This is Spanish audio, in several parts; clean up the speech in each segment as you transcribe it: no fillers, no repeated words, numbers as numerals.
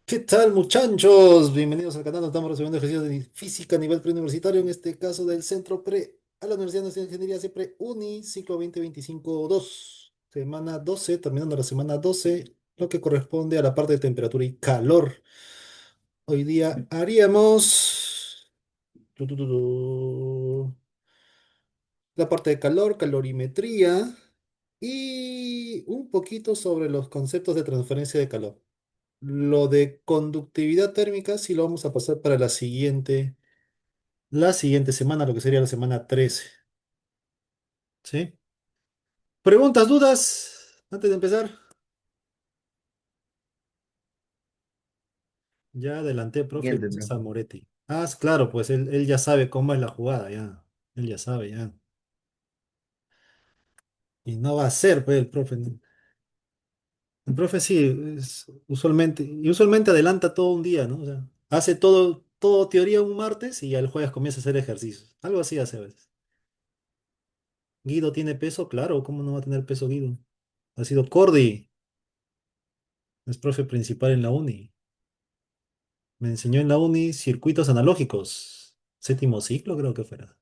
¿Qué tal, muchachos? Bienvenidos al canal. Estamos resolviendo ejercicios de física a nivel preuniversitario, en este caso del Centro Pre a la Universidad Nacional de Ingeniería CPRE Uni, ciclo 2025-2, semana 12, terminando la semana 12, lo que corresponde a la parte de temperatura y calor. Hoy día haríamos la parte de calor, calorimetría y un poquito sobre los conceptos de transferencia de calor. Lo de conductividad térmica sí lo vamos a pasar para la siguiente semana, lo que sería la semana 13. ¿Sí? ¿Preguntas, dudas? Antes de empezar, ya adelanté, profe Siguiente, César profe. Moretti. Ah, claro, pues él ya sabe cómo es la jugada, ya. Él ya sabe, ya. Y no va a ser, pues, el profe. ¿No? El profe sí, y usualmente adelanta todo un día, ¿no? O sea, hace todo teoría un martes y ya el jueves comienza a hacer ejercicios. Algo así hace a veces. Guido tiene peso, claro, ¿cómo no va a tener peso Guido? Ha sido Cordy, es profe principal en la uni. Me enseñó en la uni circuitos analógicos. Séptimo ciclo creo que fuera.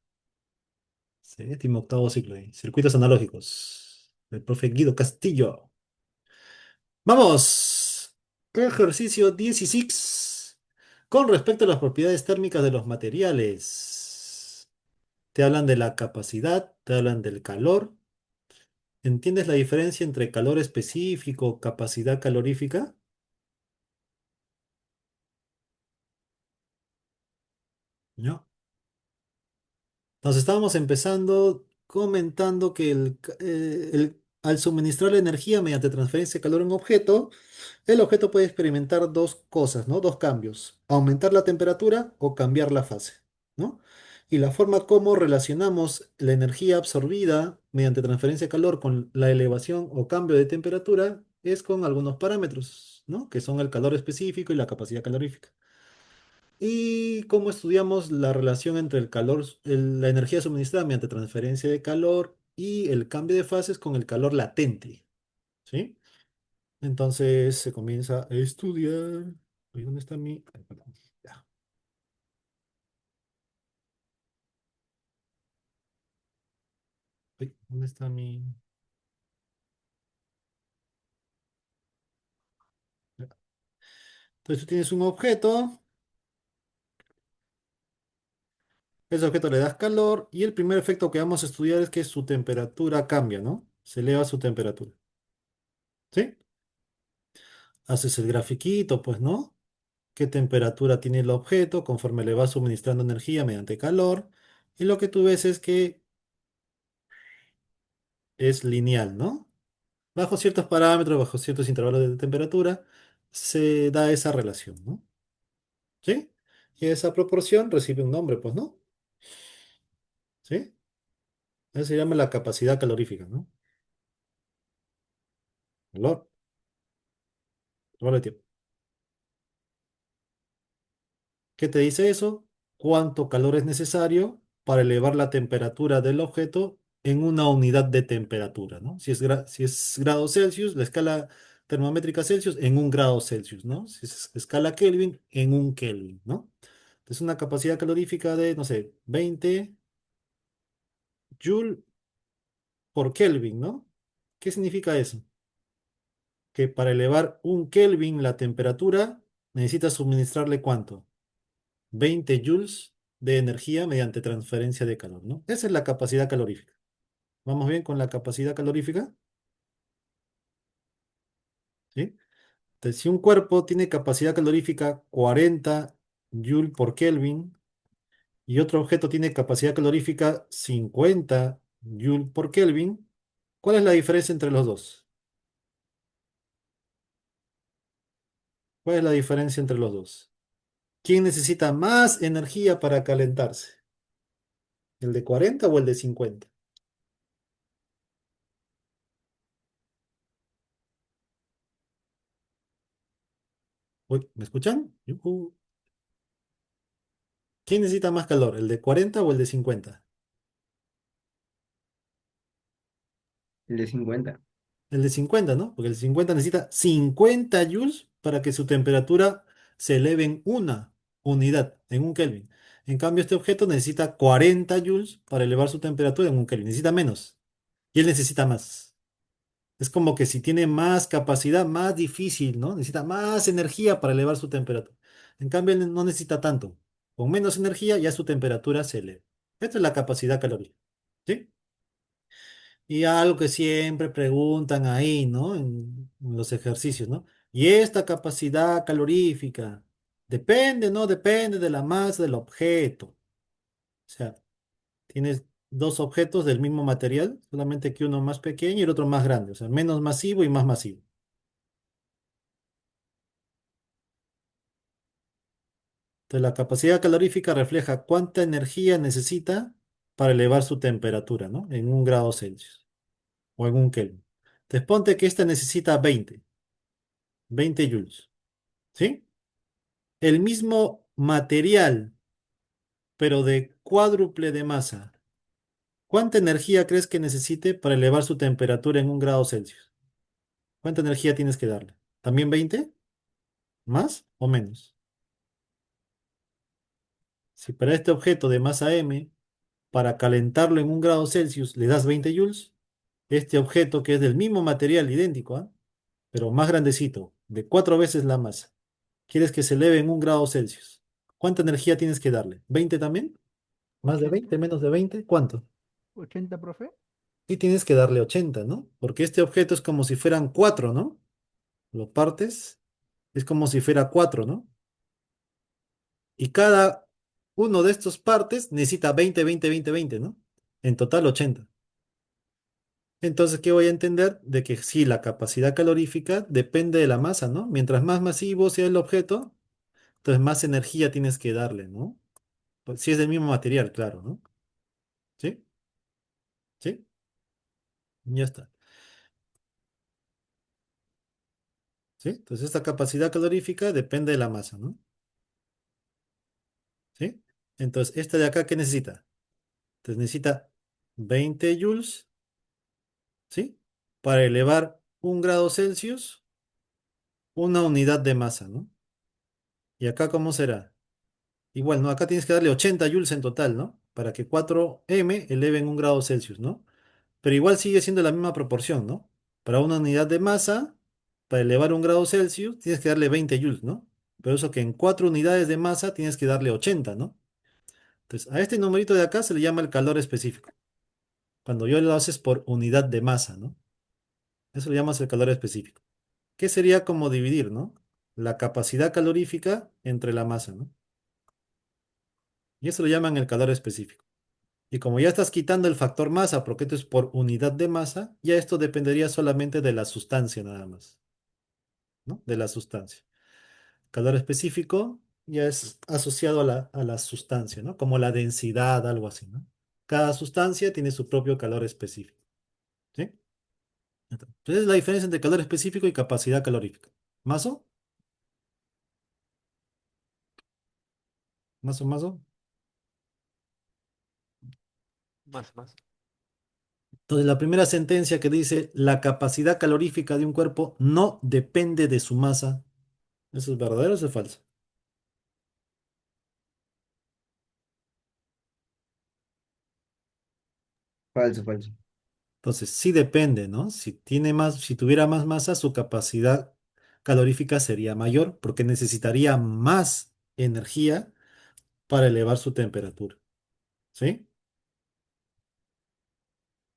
Séptimo, octavo ciclo. Circuitos analógicos. El profe Guido Castillo. Vamos. Ejercicio 16. Con respecto a las propiedades térmicas de los materiales. Te hablan de la capacidad, te hablan del calor. ¿Entiendes la diferencia entre calor específico, capacidad calorífica? ¿No? Nos estábamos empezando comentando que al suministrar la energía mediante transferencia de calor a un objeto, el objeto puede experimentar dos cosas, ¿no? Dos cambios: aumentar la temperatura o cambiar la fase, ¿no? Y la forma como relacionamos la energía absorbida mediante transferencia de calor con la elevación o cambio de temperatura es con algunos parámetros, ¿no? Que son el calor específico y la capacidad calorífica. Y cómo estudiamos la relación entre el calor, la energía suministrada mediante transferencia de calor y el cambio de fases con el calor latente, ¿sí? Entonces se comienza a estudiar. Oye, ¿dónde está mi? Ay, perdón. Ya. Ay, ¿dónde está mi? Ya. Entonces tú tienes un objeto, ese objeto le das calor y el primer efecto que vamos a estudiar es que su temperatura cambia, ¿no? Se eleva su temperatura, ¿sí? Haces el grafiquito, pues, ¿no? Qué temperatura tiene el objeto conforme le va suministrando energía mediante calor. Y lo que tú ves es que es lineal, ¿no? Bajo ciertos parámetros, bajo ciertos intervalos de temperatura, se da esa relación, ¿no? ¿Sí? Y esa proporción recibe un nombre, pues, ¿no? ¿Sí? Eso se llama la capacidad calorífica, ¿no? Calor, vale tiempo. ¿Qué te dice eso? ¿Cuánto calor es necesario para elevar la temperatura del objeto en una unidad de temperatura, ¿no? Si es grados Celsius, la escala termométrica Celsius en un grado Celsius, ¿no? Si es escala Kelvin, en un Kelvin, ¿no? Entonces una capacidad calorífica de, no sé, 20 Joule por Kelvin, ¿no? ¿Qué significa eso? Que para elevar un Kelvin la temperatura necesitas suministrarle ¿cuánto? 20 joules de energía mediante transferencia de calor, ¿no? Esa es la capacidad calorífica. ¿Vamos bien con la capacidad calorífica? ¿Sí? Entonces, si un cuerpo tiene capacidad calorífica 40 joule por Kelvin y otro objeto tiene capacidad calorífica 50 joule por Kelvin, ¿cuál es la diferencia entre los dos? ¿Cuál es la diferencia entre los dos? ¿Quién necesita más energía para calentarse? ¿El de 40 o el de 50? Uy, ¿me escuchan? Yujú. ¿Quién necesita más calor, el de 40 o el de 50? El de 50. El de 50, ¿no? Porque el de 50 necesita 50 joules para que su temperatura se eleve en una unidad, en un Kelvin. En cambio, este objeto necesita 40 joules para elevar su temperatura en un Kelvin. Necesita menos. Y él necesita más. Es como que si tiene más capacidad, más difícil, ¿no? Necesita más energía para elevar su temperatura. En cambio, él no necesita tanto. Con menos energía ya su temperatura se eleva. Esta es la capacidad calórica. ¿Sí? Y algo que siempre preguntan ahí, ¿no? En los ejercicios, ¿no? Y esta capacidad calorífica depende, ¿no? Depende de la masa del objeto. O sea, tienes dos objetos del mismo material, solamente que uno más pequeño y el otro más grande. O sea, menos masivo y más masivo. Entonces, la capacidad calorífica refleja cuánta energía necesita para elevar su temperatura, ¿no? En un grado Celsius o en un Kelvin. Entonces, ponte que esta necesita 20 joules, ¿sí? El mismo material, pero de cuádruple de masa. ¿Cuánta energía crees que necesite para elevar su temperatura en un grado Celsius? ¿Cuánta energía tienes que darle? ¿También 20? ¿Más o menos? Si para este objeto de masa m, para calentarlo en un grado Celsius le das 20 joules, este objeto que es del mismo material idéntico, ¿ah? Pero más grandecito, de 4 veces la masa, quieres que se eleve en un grado Celsius. ¿Cuánta energía tienes que darle? ¿20 también? ¿Más de 80. 20? ¿Menos de 20? ¿Cuánto? 80, profe. Y tienes que darle 80, ¿no? Porque este objeto es como si fueran cuatro, ¿no? Lo partes, es como si fuera cuatro, ¿no? Y cada uno de estos partes necesita 20, 20, 20, 20, ¿no? En total 80. Entonces, ¿qué voy a entender? De que sí, la capacidad calorífica depende de la masa, ¿no? Mientras más masivo sea el objeto, entonces más energía tienes que darle, ¿no? Pues, si es del mismo material, claro, ¿no? ¿Sí? ¿Sí? Ya está. ¿Sí? Entonces, esta capacidad calorífica depende de la masa, ¿no? ¿Sí? Entonces, esta de acá, ¿qué necesita? Entonces, necesita 20 joules, ¿sí? Para elevar un grado Celsius, una unidad de masa, ¿no? ¿Y acá cómo será? Igual, ¿no? Acá tienes que darle 80 joules en total, ¿no? Para que 4m eleven un grado Celsius, ¿no? Pero igual sigue siendo la misma proporción, ¿no? Para una unidad de masa, para elevar un grado Celsius, tienes que darle 20 joules, ¿no? Pero eso que en 4 unidades de masa tienes que darle 80, ¿no? Entonces, a este numerito de acá se le llama el calor específico. Cuando yo lo haces por unidad de masa, ¿no? Eso lo llamas el calor específico. ¿Qué sería como dividir, ¿no? La capacidad calorífica entre la masa, ¿no? Y eso lo llaman el calor específico. Y como ya estás quitando el factor masa, porque esto es por unidad de masa, ya esto dependería solamente de la sustancia nada más, ¿no? De la sustancia. Calor específico ya es asociado a la sustancia, ¿no? Como la densidad, algo así, ¿no? Cada sustancia tiene su propio calor específico, ¿sí? Entonces es la diferencia entre calor específico y capacidad calorífica. ¿Maso? ¿Maso, maso? Más. Entonces, la primera sentencia que dice la capacidad calorífica de un cuerpo no depende de su masa. ¿Eso es verdadero o eso es falso? Falso, falso. Entonces, sí depende, ¿no? Si tiene más, si tuviera más masa, su capacidad calorífica sería mayor porque necesitaría más energía para elevar su temperatura, ¿sí?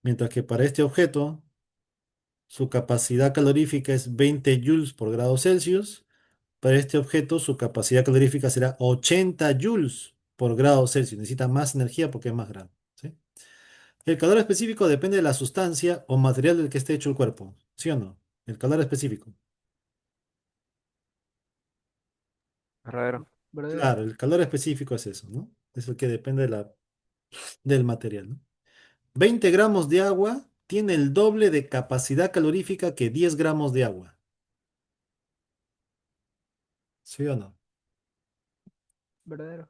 Mientras que para este objeto, su capacidad calorífica es 20 joules por grado Celsius. Para este objeto, su capacidad calorífica será 80 joules por grado Celsius. Necesita más energía porque es más grande, ¿sí? El calor específico depende de la sustancia o material del que esté hecho el cuerpo, ¿sí o no? El calor específico. Verdadero. Verdadero. Claro, el calor específico es eso, ¿no? Es el que depende del material, ¿no? 20 gramos de agua tiene el doble de capacidad calorífica que 10 gramos de agua, ¿sí o no? Verdadero.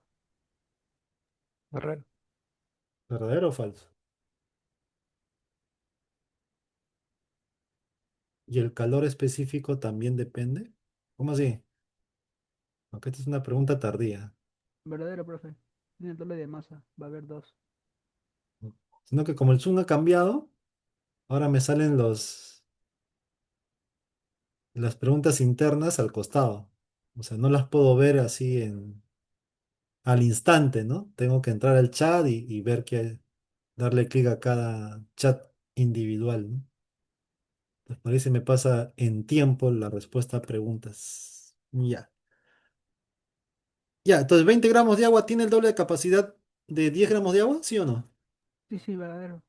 Verdadero. ¿Verdadero o falso? ¿Y el calor específico también depende? ¿Cómo así? Aunque esta es una pregunta tardía. Verdadero, profe. Tiene el doble de masa. Va a haber dos. Sino que como el Zoom ha cambiado, ahora me salen las preguntas internas al costado. O sea, no las puedo ver así al instante, ¿no? Tengo que entrar al chat y ver darle clic a cada chat individual, ¿no? Entonces, parece me pasa en tiempo la respuesta a preguntas. Ya. Ya, entonces 20 gramos de agua tiene el doble de capacidad de 10 gramos de agua, ¿sí o no? Sí, sí, verdadero.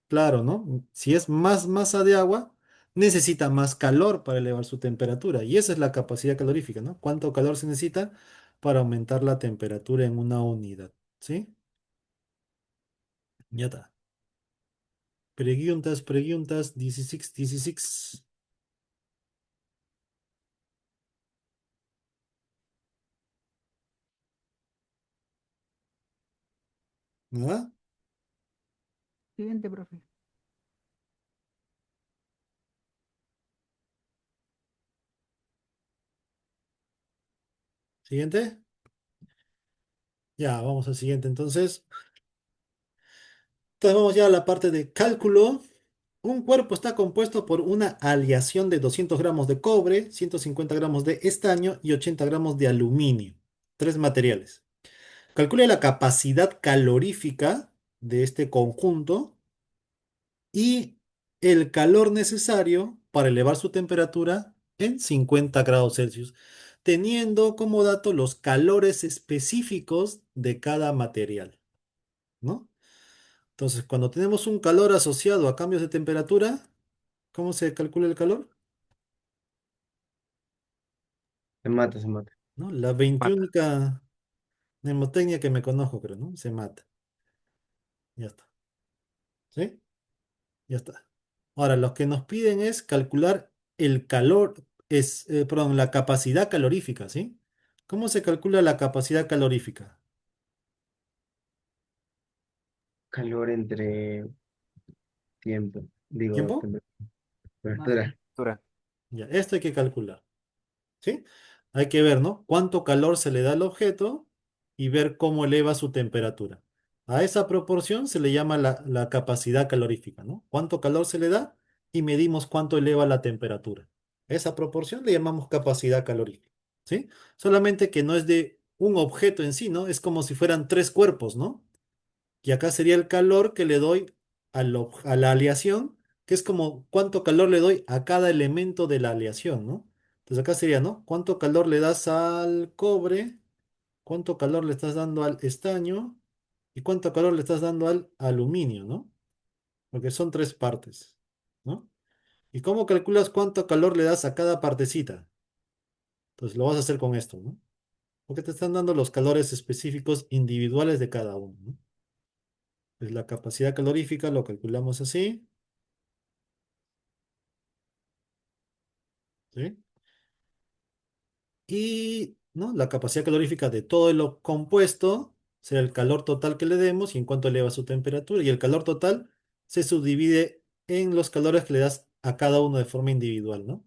Claro, ¿no? Si es más masa de agua, necesita más calor para elevar su temperatura. Y esa es la capacidad calorífica, ¿no? ¿Cuánto calor se necesita para aumentar la temperatura en una unidad? ¿Sí? Ya está. Preguntas, preguntas, 16, 16. ¿Nada? Siguiente, profe. ¿Siguiente? Ya, vamos al siguiente. Entonces vamos ya a la parte de cálculo. Un cuerpo está compuesto por una aleación de 200 gramos de cobre, 150 gramos de estaño y 80 gramos de aluminio. Tres materiales. Calcule la capacidad calorífica de este conjunto y el calor necesario para elevar su temperatura en 50 grados Celsius, teniendo como dato los calores específicos de cada material, ¿no? Entonces, cuando tenemos un calor asociado a cambios de temperatura, ¿cómo se calcula el calor? Se mata, se mata. ¿No? La Mata. 21 mnemotecnia que me conozco, creo, ¿no? Se mata. Ya está. ¿Sí? Ya está. Ahora, lo que nos piden es calcular el calor, perdón, la capacidad calorífica, ¿sí? ¿Cómo se calcula la capacidad calorífica? Calor entre tiempo. Digo, ¿Tiempo? Masa. temperatura. Temperatura. Ya, esto hay que calcular, ¿sí? Hay que ver, ¿no? Cuánto calor se le da al objeto y ver cómo eleva su temperatura. A esa proporción se le llama la capacidad calorífica, ¿no? Cuánto calor se le da y medimos cuánto eleva la temperatura. Esa proporción le llamamos capacidad calorífica, ¿sí? Solamente que no es de un objeto en sí, ¿no? Es como si fueran tres cuerpos, ¿no? Y acá sería el calor que le doy a la aleación, que es como cuánto calor le doy a cada elemento de la aleación, ¿no? Entonces acá sería, ¿no? ¿Cuánto calor le das al cobre? ¿Cuánto calor le estás dando al estaño? ¿Y cuánto calor le estás dando al aluminio, ¿no? Porque son tres partes, ¿no? ¿Y cómo calculas cuánto calor le das a cada partecita? Entonces lo vas a hacer con esto, ¿no? Porque te están dando los calores específicos individuales de cada uno, ¿no? Pues la capacidad calorífica lo calculamos así, ¿sí? Y, ¿no? La capacidad calorífica de todo lo compuesto será el calor total que le demos y en cuánto eleva su temperatura. Y el calor total se subdivide en los calores que le das a cada uno de forma individual, ¿no?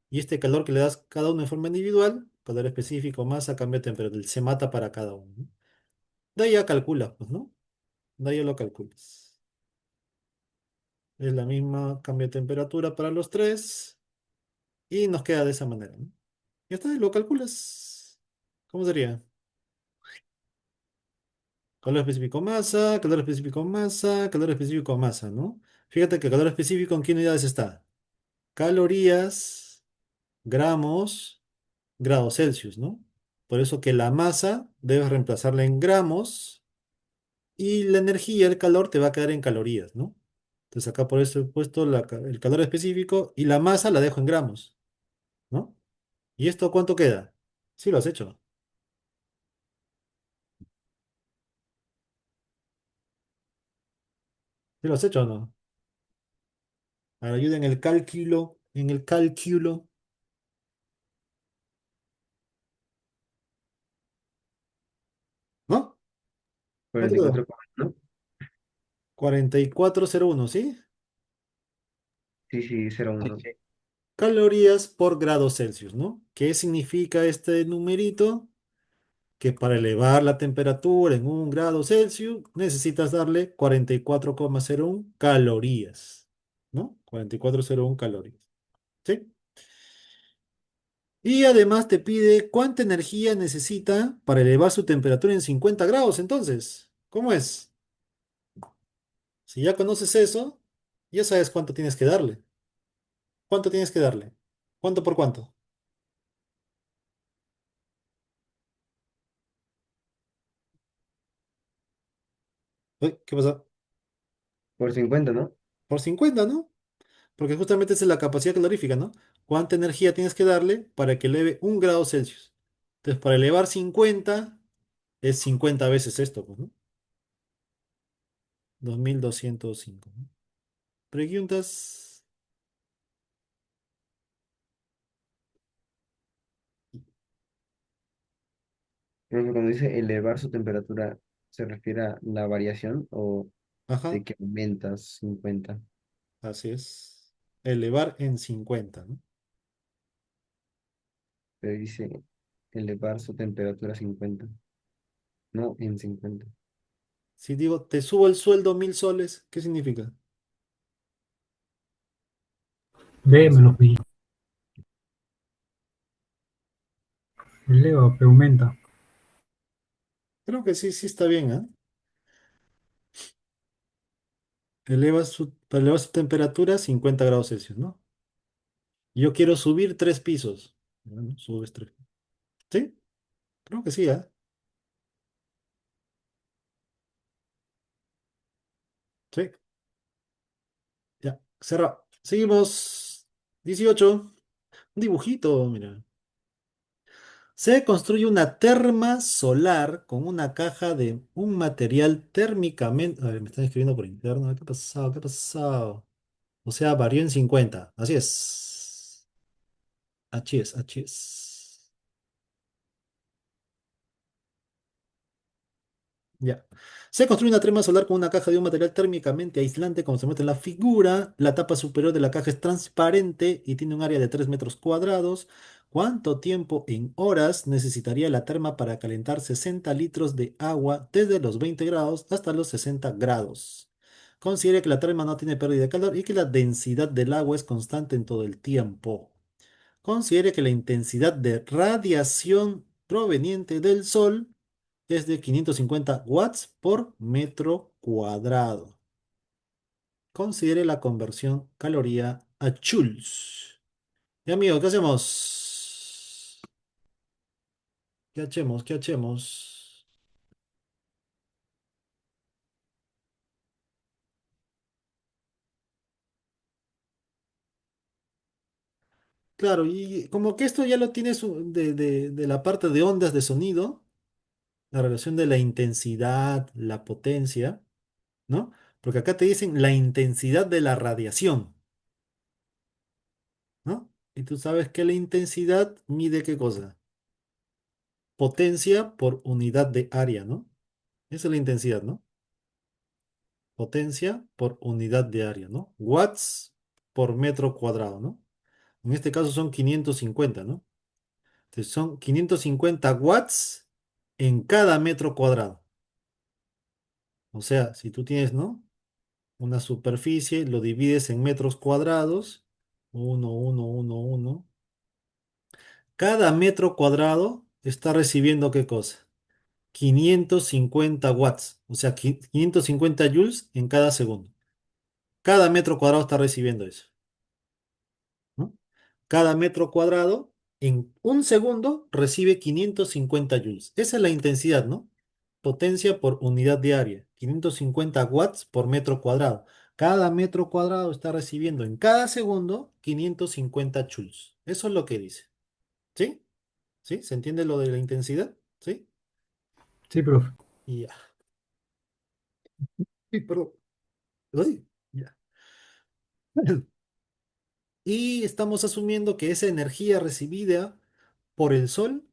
Y este calor que le das a cada uno de forma individual, calor específico, masa, cambio de temperatura, se mata para cada uno, ¿no? De ahí ya calcula, pues, ¿no? De ahí ya lo calculas. Es la misma cambio de temperatura para los tres y nos queda de esa manera, ¿no? Ya está, y lo calculas. ¿Cómo sería? Calor específico masa, calor específico masa, calor específico masa, ¿no? Fíjate que calor específico en qué unidades está. Calorías, gramos, grados Celsius, ¿no? Por eso que la masa debes reemplazarla en gramos y la energía, el calor, te va a quedar en calorías, ¿no? Entonces acá por eso he puesto el calor específico y la masa la dejo en gramos, ¿no? ¿Y esto cuánto queda? Sí lo has hecho. ¿Sí lo has hecho o no? A ver, ayuda en el cálculo, ¿no? ¿Cuánto quedó? 44, ¿no? 4401, ¿sí? Sí, sí, cero Sí, uno. sí. calorías por grado Celsius, ¿no? ¿Qué significa este numerito? Que para elevar la temperatura en 1 grado Celsius necesitas darle 44,01 calorías, ¿no? 44,01 calorías, ¿sí? Y además te pide cuánta energía necesita para elevar su temperatura en 50 grados, entonces, ¿cómo es? Si ya conoces eso, ya sabes cuánto tienes que darle. ¿Cuánto tienes que darle? ¿Cuánto por cuánto? Uy, ¿qué pasa? Por 50, ¿no? Por 50, ¿no? Porque justamente esa es la capacidad calorífica, ¿no? ¿Cuánta energía tienes que darle para que eleve 1 grado Celsius? Entonces, para elevar 50 es 50 veces esto, pues, ¿no? 2205, ¿no? Preguntas. Por ejemplo, cuando dice elevar su temperatura, ¿se refiere a la variación o Ajá, de que aumentas 50? así es. Elevar en 50, ¿no? Pero dice elevar su temperatura a 50, no en 50. Si digo, te subo el sueldo 1000 soles, ¿qué significa? B me lo pedí. Eleva, aumenta. Creo que sí, sí está bien, ¿ah? Para elevar su temperatura a 50 grados Celsius, ¿no? Yo quiero subir 3 pisos. Bueno, subes tres. ¿Sí? Creo que sí, ¿ah? Sí, ya, cerrado. Seguimos. 18. Un dibujito, mira. Se construye una terma solar con una caja de un material térmicamente. A ver, me están escribiendo por interno. ¿Qué ha pasado? ¿Qué ha pasado? O sea, varió en 50. Así es. Así es, así es. Ya. Se construye una trema solar con una caja de un material térmicamente aislante, como se muestra en la figura. La tapa superior de la caja es transparente y tiene un área de 3 metros cuadrados. ¿Cuánto tiempo en horas necesitaría la terma para calentar 60 litros de agua desde los 20 grados hasta los 60 grados? Considere que la terma no tiene pérdida de calor y que la densidad del agua es constante en todo el tiempo. Considere que la intensidad de radiación proveniente del Sol es de 550 watts por metro cuadrado. Considere la conversión caloría a joules. Y amigo, ¿qué hacemos? ¿Qué hacemos? ¿Qué hacemos? Claro, y como que esto ya lo tienes de la parte de ondas de sonido, la relación de la intensidad, la potencia, ¿no? Porque acá te dicen la intensidad de la radiación, ¿no? Y tú sabes que la intensidad mide qué cosa? Potencia por unidad de área, ¿no? Esa es la intensidad, ¿no? Potencia por unidad de área, ¿no? Watts por metro cuadrado, ¿no? En este caso son 550, ¿no? Entonces son 550 watts en cada metro cuadrado. O sea, si tú tienes, ¿no? Una superficie, lo divides en metros cuadrados. Uno, uno, uno, uno. Cada metro cuadrado está recibiendo ¿qué cosa? 550 watts, o sea, 550 joules en cada segundo. Cada metro cuadrado está recibiendo eso, ¿no? Cada metro cuadrado en un segundo recibe 550 joules. Esa es la intensidad, ¿no? Potencia por unidad de área, 550 watts por metro cuadrado. Cada metro cuadrado está recibiendo en cada segundo 550 joules. Eso es lo que dice. ¿Sí? ¿Sí? ¿Se entiende lo de la intensidad? ¿Sí? Sí, profe. Y ya. Sí, perdón. Ay, ya. Y estamos asumiendo que esa energía recibida por el sol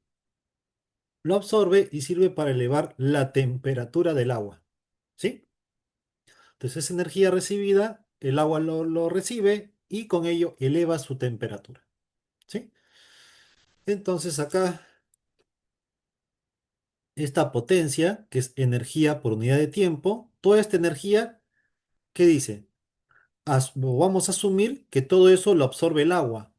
lo absorbe y sirve para elevar la temperatura del agua. ¿Sí? Entonces esa energía recibida, el agua lo recibe y con ello eleva su temperatura. ¿Sí? Entonces acá, esta potencia, que es energía por unidad de tiempo, toda esta energía, ¿qué dice? Vamos a asumir que todo eso lo absorbe el agua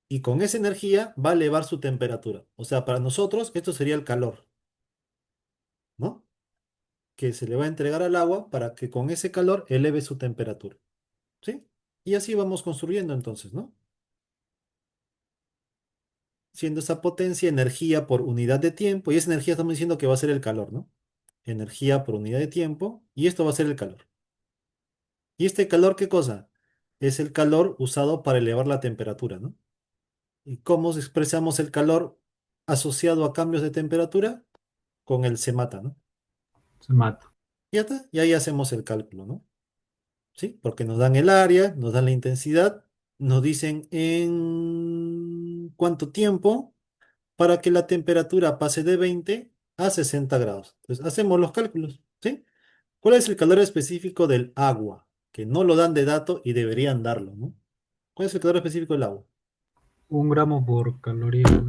y con esa energía va a elevar su temperatura. O sea, para nosotros esto sería el calor, ¿no? Que se le va a entregar al agua para que con ese calor eleve su temperatura. ¿Sí? Y así vamos construyendo entonces, ¿no? Siendo esa potencia energía por unidad de tiempo, y esa energía estamos diciendo que va a ser el calor, ¿no? Energía por unidad de tiempo, y esto va a ser el calor. ¿Y este calor qué cosa? Es el calor usado para elevar la temperatura, ¿no? ¿Y cómo expresamos el calor asociado a cambios de temperatura? Con el se mata, ¿no? Se mata. Y ya está, y ahí hacemos el cálculo, ¿no? ¿Sí? Porque nos dan el área, nos dan la intensidad, nos dicen en cuánto tiempo para que la temperatura pase de 20 a 60 grados. Entonces, hacemos los cálculos, ¿sí? ¿Cuál es el calor específico del agua? Que no lo dan de dato y deberían darlo, ¿no? ¿Cuál es el calor específico del agua? 1 gramo por caloría.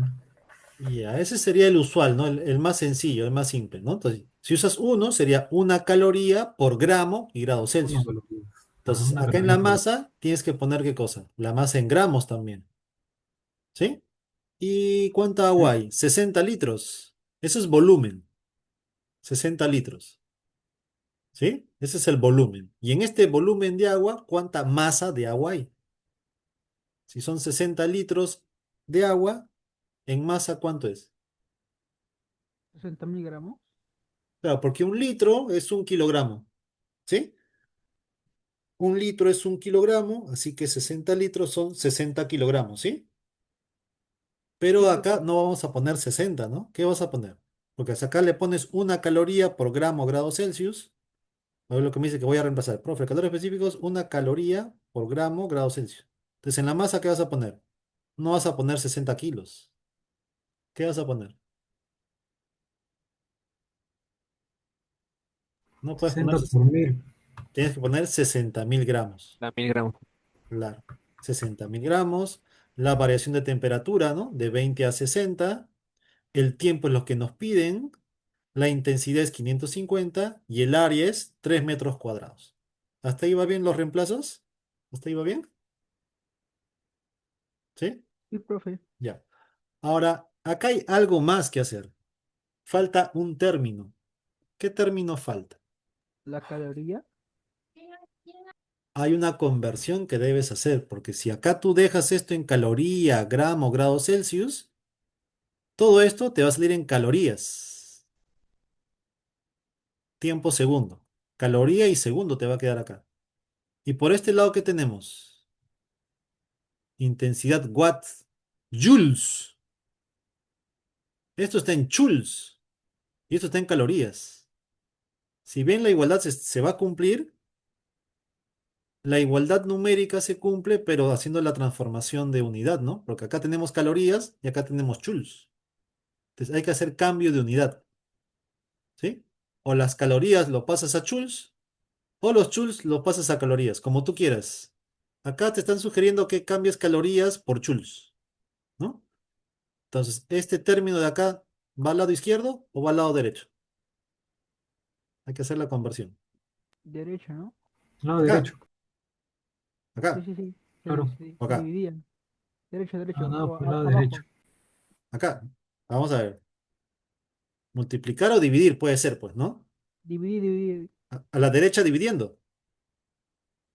Ya, ese sería el usual, ¿no? El más sencillo, el más simple, ¿no? Entonces, si usas uno, sería una caloría por gramo y grados Una Celsius. caloría. Ajá, Entonces, una acá en caloría la por. masa tienes que poner ¿qué cosa? La masa en gramos también, ¿sí? ¿Y cuánta agua Sí. hay? 60 litros. Eso es volumen, 60 litros, ¿sí? Ese es el volumen. Y en este volumen de agua, ¿cuánta masa de agua hay? Si son 60 litros de agua, en masa, ¿cuánto es? 60.000 gramos. Claro, porque un litro es un kilogramo, ¿sí? Un litro es un kilogramo, así que 60 litros son 60 kilogramos, ¿sí? Sí, Pero acá profe. no vamos a poner 60, ¿no? ¿Qué vas a poner? Porque si acá le pones una caloría por gramo grado Celsius. A ver lo que me dice que voy a reemplazar. Profe, calor específico es una caloría por gramo grado Celsius. Entonces, en la masa, ¿qué vas a poner? No vas a poner 60 kilos. ¿Qué vas a poner? No puedes poner 60 por 1000. tienes que poner 60.000 gramos. Da 1000 gramos. Claro. 60.000 gramos. La variación de temperatura, ¿no? De 20 a 60. El tiempo es lo que nos piden. La intensidad es 550 y el área es 3 metros cuadrados. ¿Hasta ahí va bien los reemplazos? ¿Hasta ahí va bien? ¿Sí? Sí, profe. Ya. Ahora, acá hay algo más que hacer. Falta un término. ¿Qué término falta? La caloría. Hay una conversión que debes hacer, porque si acá tú dejas esto en caloría, gramo, grados Celsius, todo esto te va a salir en calorías. Tiempo segundo. Caloría y segundo te va a quedar acá. Y por este lado, ¿qué tenemos? Intensidad watts, joules. Esto está en joules y esto está en calorías. Si bien la igualdad se va a cumplir, la igualdad numérica se cumple, pero haciendo la transformación de unidad, ¿no? Porque acá tenemos calorías y acá tenemos joules. Entonces hay que hacer cambio de unidad, ¿sí? O las calorías lo pasas a joules, o los joules lo pasas a calorías, como tú quieras. Acá te están sugiriendo que cambies calorías por joules, ¿no? Entonces, este término de acá, ¿va al lado izquierdo o va al lado derecho? Hay que hacer la conversión. Derecho, ¿no? Lado Acá, derecho. Sí, acá, sí, sí. Claro. o Se acá, dividían. Derecho, Ah, derecho. no, O pues lado derecho. abajo. acá. Vamos a ver. Multiplicar o dividir puede ser, pues, ¿no? Dividir, dividir. A la derecha dividiendo.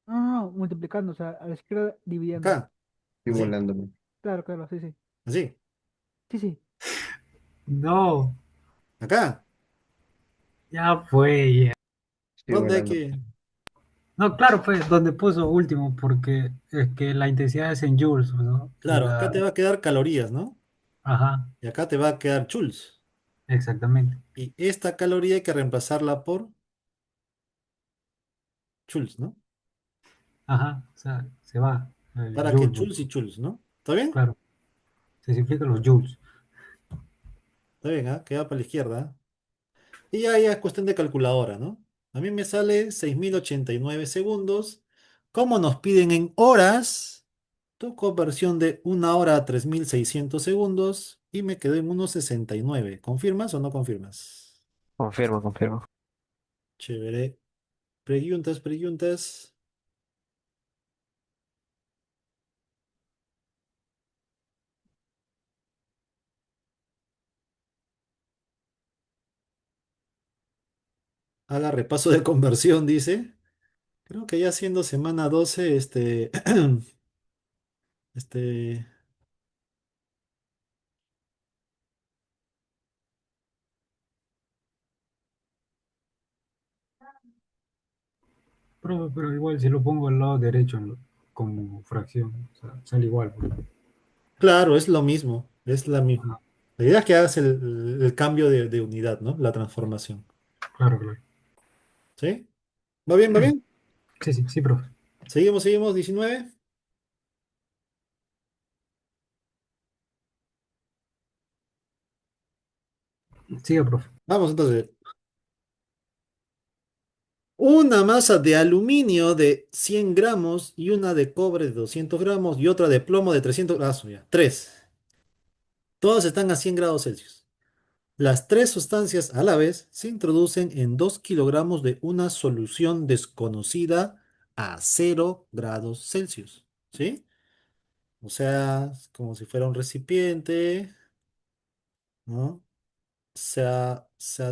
No, no, no. Multiplicando. O sea, a la izquierda dividiendo. Acá, Estoy así, volándome. Claro, claro. Sí, sí. así. Sí, sí. No, Acá. ya fue. Ya. Estoy ¿Dónde hay volando. que...? No, claro, fue donde puso último, porque es que la intensidad es en joules, ¿no? Y Claro, acá te va a quedar calorías, ¿no? Ajá, Y acá te va a quedar joules. exactamente. Y esta caloría hay que reemplazarla por joules, ¿no? Ajá, o sea, se va el Para que joules, joules y joules, ¿no? ¿Está bien? claro, se simplifican los joules. Está bien, ¿ah? Queda para la izquierda, ¿ah? Y ya es cuestión de calculadora, ¿no? A mí me sale 6.089 segundos Como nos piden en horas, tu conversión de 1 hora a 3600 segundos y me quedé en 1,69. ¿Confirmas o no confirmas? Confirmo, confirmo. Chévere. Preguntas, preguntas. Haga repaso de conversión, dice. Creo que ya siendo semana 12, este, Pero igual si lo pongo al lado derecho como fracción, o sea, sale igual, pues. claro, es lo mismo, es la misma. La idea es que hagas el cambio de unidad, ¿no? La transformación. Claro, claro. ¿Sí? ¿Va bien, va bien? Sí, sí, sí, profe. Seguimos, seguimos, 19. Siga, profe. Vamos entonces. Una masa de aluminio de 100 gramos y una de cobre de 200 gramos y otra de plomo de 300 gramos. Ya, tres. Todas están a 100 grados Celsius. Las tres sustancias a la vez se introducen en 2 kilogramos de una solución desconocida a 0 grados Celsius. ¿Sí? O sea, es como si fuera un recipiente, ¿no?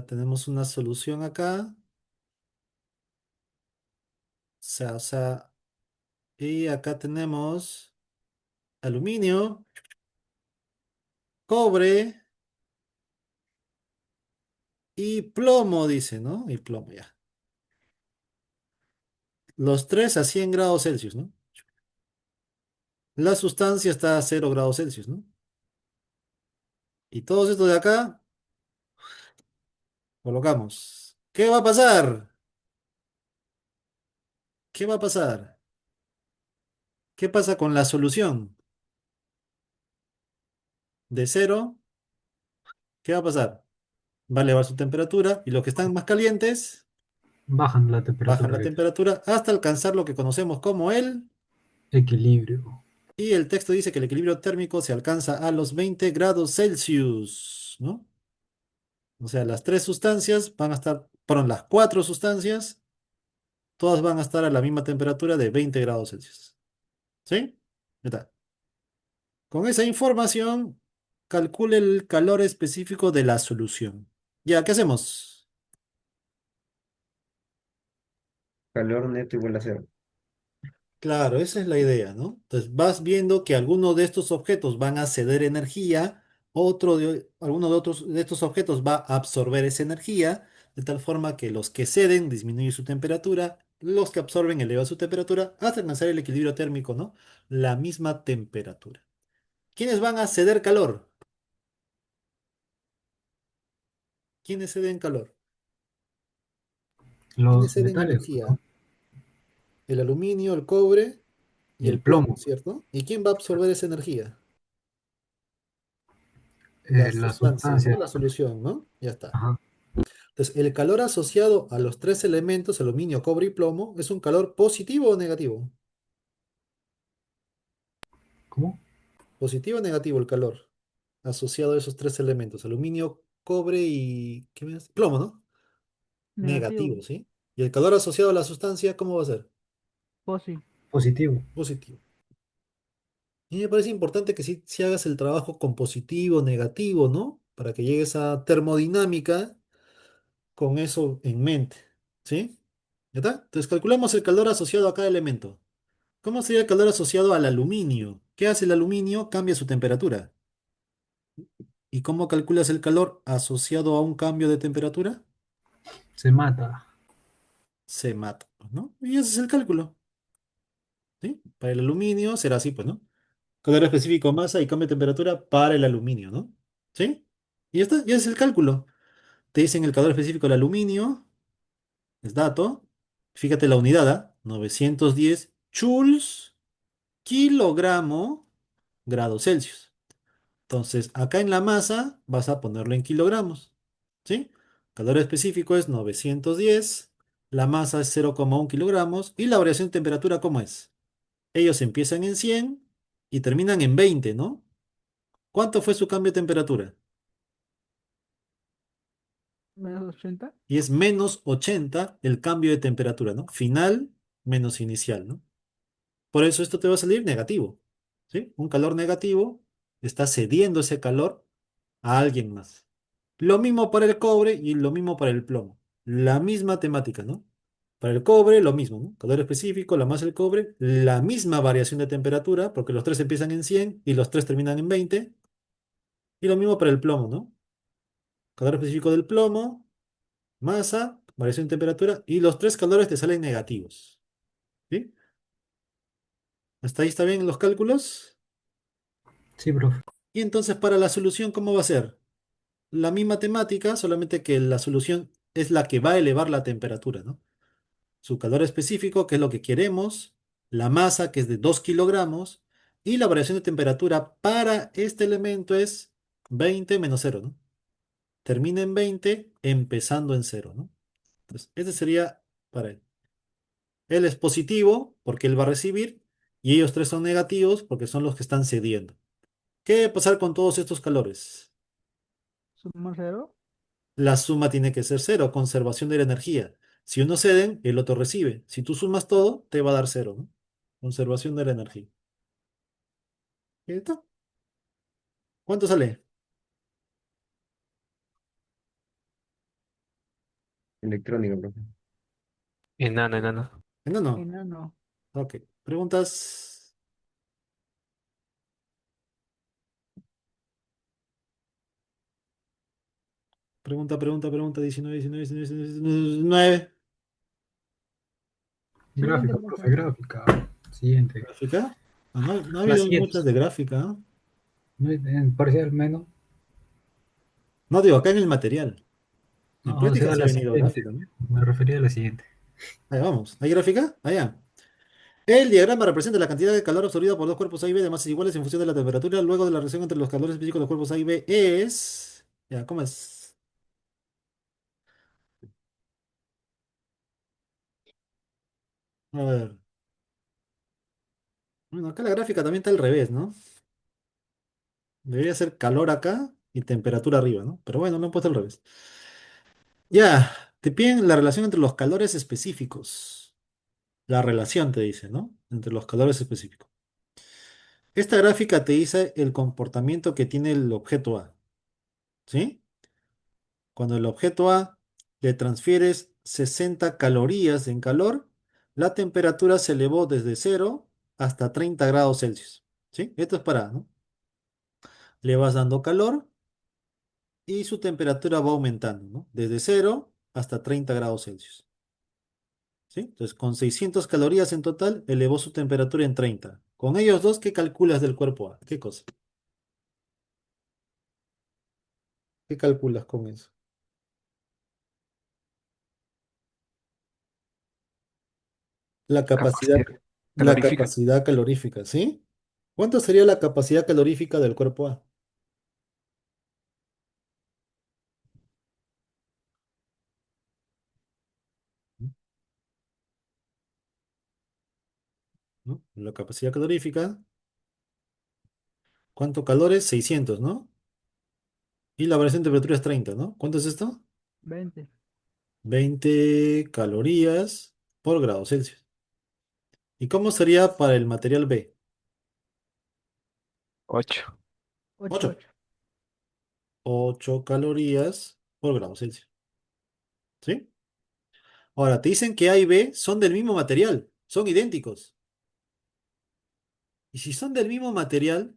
Tenemos una solución acá. O sea, y acá tenemos aluminio, cobre y plomo, dice, ¿no? Y plomo, ya. Los tres a 100 grados Celsius, ¿no? La sustancia está a 0 grados Celsius, ¿no? Y todo esto de acá, colocamos. ¿Qué va a pasar? ¿Qué va a pasar? ¿Qué pasa con la solución? De cero, ¿qué va a pasar? Va a elevar su temperatura y los que están más calientes Bajan la bajan temperatura la de temperatura hasta alcanzar lo que conocemos como el... equilibrio. Y el texto dice que el equilibrio térmico se alcanza a los 20 grados Celsius, ¿no? O sea, las tres sustancias van a estar, perdón, las cuatro sustancias, todas van a estar a la misma temperatura de 20 grados Celsius. ¿Sí? Ya está. Con esa información, calcule el calor específico de la solución. Ya, ¿qué hacemos? Calor neto igual a cero. Claro, esa es la idea, ¿no? Entonces vas viendo que algunos de estos objetos van a ceder energía, alguno de otros de estos objetos va a absorber esa energía, de tal forma que los que ceden disminuyen su temperatura, los que absorben elevan su temperatura hasta alcanzar el equilibrio térmico, ¿no? La misma temperatura. ¿Quiénes van a ceder calor? ¿Quiénes ceden calor? ¿Quiénes Los ceden metales, energía? ¿no? El aluminio, el cobre y Y el el plomo, plomo, ¿cierto? ¿Y quién va a absorber esa energía? Las la sustancias, ¿no? sustancia. La solución, ¿no? Ya está. Ajá. Entonces, el calor asociado a los tres elementos, aluminio, cobre y plomo, ¿es un calor positivo o negativo? ¿Cómo? Positivo o negativo el calor asociado a esos tres elementos, aluminio, cobre y... ¿qué más? Plomo, ¿no? Negativo. Negativo, ¿sí? Y el calor asociado a la sustancia, ¿cómo va a ser? Posi. Positivo. Positivo. Y me parece importante que sí hagas el trabajo con positivo, negativo, ¿no? Para que llegues a termodinámica con eso en mente, ¿sí? ¿Ya está? Entonces calculamos el calor asociado a cada elemento. ¿Cómo sería el calor asociado al aluminio? ¿Qué hace el aluminio? Cambia su temperatura. ¿Y cómo calculas el calor asociado a un cambio de temperatura? Se mata. Se mata, pues, ¿no? Y ese es el cálculo, ¿sí? Para el aluminio será así, pues, ¿no? Calor específico, masa y cambio de temperatura para el aluminio, ¿no? ¿Sí? Y ya está, ya es el cálculo. Te dicen el calor específico del aluminio, es dato. Fíjate la unidad, ¿ah? 910 joules kilogramo grado Celsius. Entonces, acá en la masa vas a ponerlo en kilogramos, ¿sí? Calor específico es 910. la masa es 0,1 kilogramos y la variación de temperatura, ¿cómo es? Ellos empiezan en 100 y terminan en 20, ¿no? ¿Cuánto fue su cambio de temperatura? -80. Y es -80 el cambio de temperatura, ¿no? Final menos inicial, ¿no? Por eso esto te va a salir negativo, ¿sí? Un calor negativo está cediendo ese calor a alguien más. Lo mismo para el cobre y lo mismo para el plomo. La misma temática, ¿no? Para el cobre, lo mismo, ¿no? Calor específico, la masa del cobre, la misma variación de temperatura, porque los tres empiezan en 100 y los tres terminan en 20. Y lo mismo para el plomo, ¿no? Calor específico del plomo, masa, variación de temperatura, y los tres calores te salen negativos, ¿sí? ¿Hasta ahí está bien los cálculos? Sí, profe. Y entonces para la solución, ¿cómo va a ser? La misma temática, solamente que la solución es la que va a elevar la temperatura, ¿no? Su calor específico, que es lo que queremos, la masa, que es de 2 kilogramos, y la variación de temperatura para este elemento es 20 menos cero, ¿no? Termina en 20, empezando en cero, ¿no? Entonces, ese sería para él. Él es positivo porque él va a recibir, y ellos tres son negativos porque son los que están cediendo. ¿Qué debe pasar con todos estos calores? Suma 0. La suma tiene que ser cero, conservación de la energía. Si uno ceden, el otro recibe. Si tú sumas todo, te va a dar cero, ¿no? Conservación de la energía. ¿Y está? ¿Cuánto sale? Electrónica, profe. Enano, enano. No, no. Enano. Ok. Preguntas. Pregunta. 19, 19, 19, 19. Siguiente, Gráfica, profe. profe, gráfica. Siguiente. ¿Gráfica? Ah, no, no ha La habido siguiente. muchas de gráfica, ¿no? ¿No? En parcial menos. No, digo, acá en el material. En No, o práctica sea, sí ha la venido siguiente. gráfica, ¿no? Me refería a la siguiente. Ahí vamos. ¿Hay gráfica? Allá. El diagrama representa la cantidad de calor absorbida por dos cuerpos A y B de masas iguales en función de la temperatura. Luego de la relación entre los calores específicos de los cuerpos A y B es... Ya, ¿cómo es? A ver. Bueno, acá la gráfica también está al revés, ¿no? Debería ser calor acá y temperatura arriba, ¿no? Pero bueno, lo han puesto al revés. Ya, te piden la relación entre los calores específicos. La relación te dice, ¿no? Entre los calores específicos. Esta gráfica te dice el comportamiento que tiene el objeto A, ¿sí? Cuando el objeto A le transfieres 60 calorías en calor, la temperatura se elevó desde 0 hasta 30 grados Celsius. ¿Sí? Esto es para A, ¿no? Le vas dando calor y su temperatura va aumentando, ¿no? Desde 0 hasta 30 grados Celsius. ¿Sí? Entonces, con 600 calorías en total, elevó su temperatura en 30. Con ellos dos, ¿qué calculas del cuerpo A? ¿Qué cosa? ¿Qué calculas con eso? La capacidad, Capacidad la calorífica. capacidad calorífica, ¿sí? ¿Cuánto sería la capacidad calorífica del cuerpo A? ¿No? La capacidad calorífica, ¿cuánto calor es? 600, ¿no? Y la variación de temperatura es 30, ¿no? ¿Cuánto es esto? 20. 20 calorías por grado Celsius. ¿Y cómo sería para el material B? 8. 8, 8. 8. 8 calorías por grado Celsius. ¿Sí? Ahora, te dicen que A y B son del mismo material, son idénticos. Y si son del mismo material,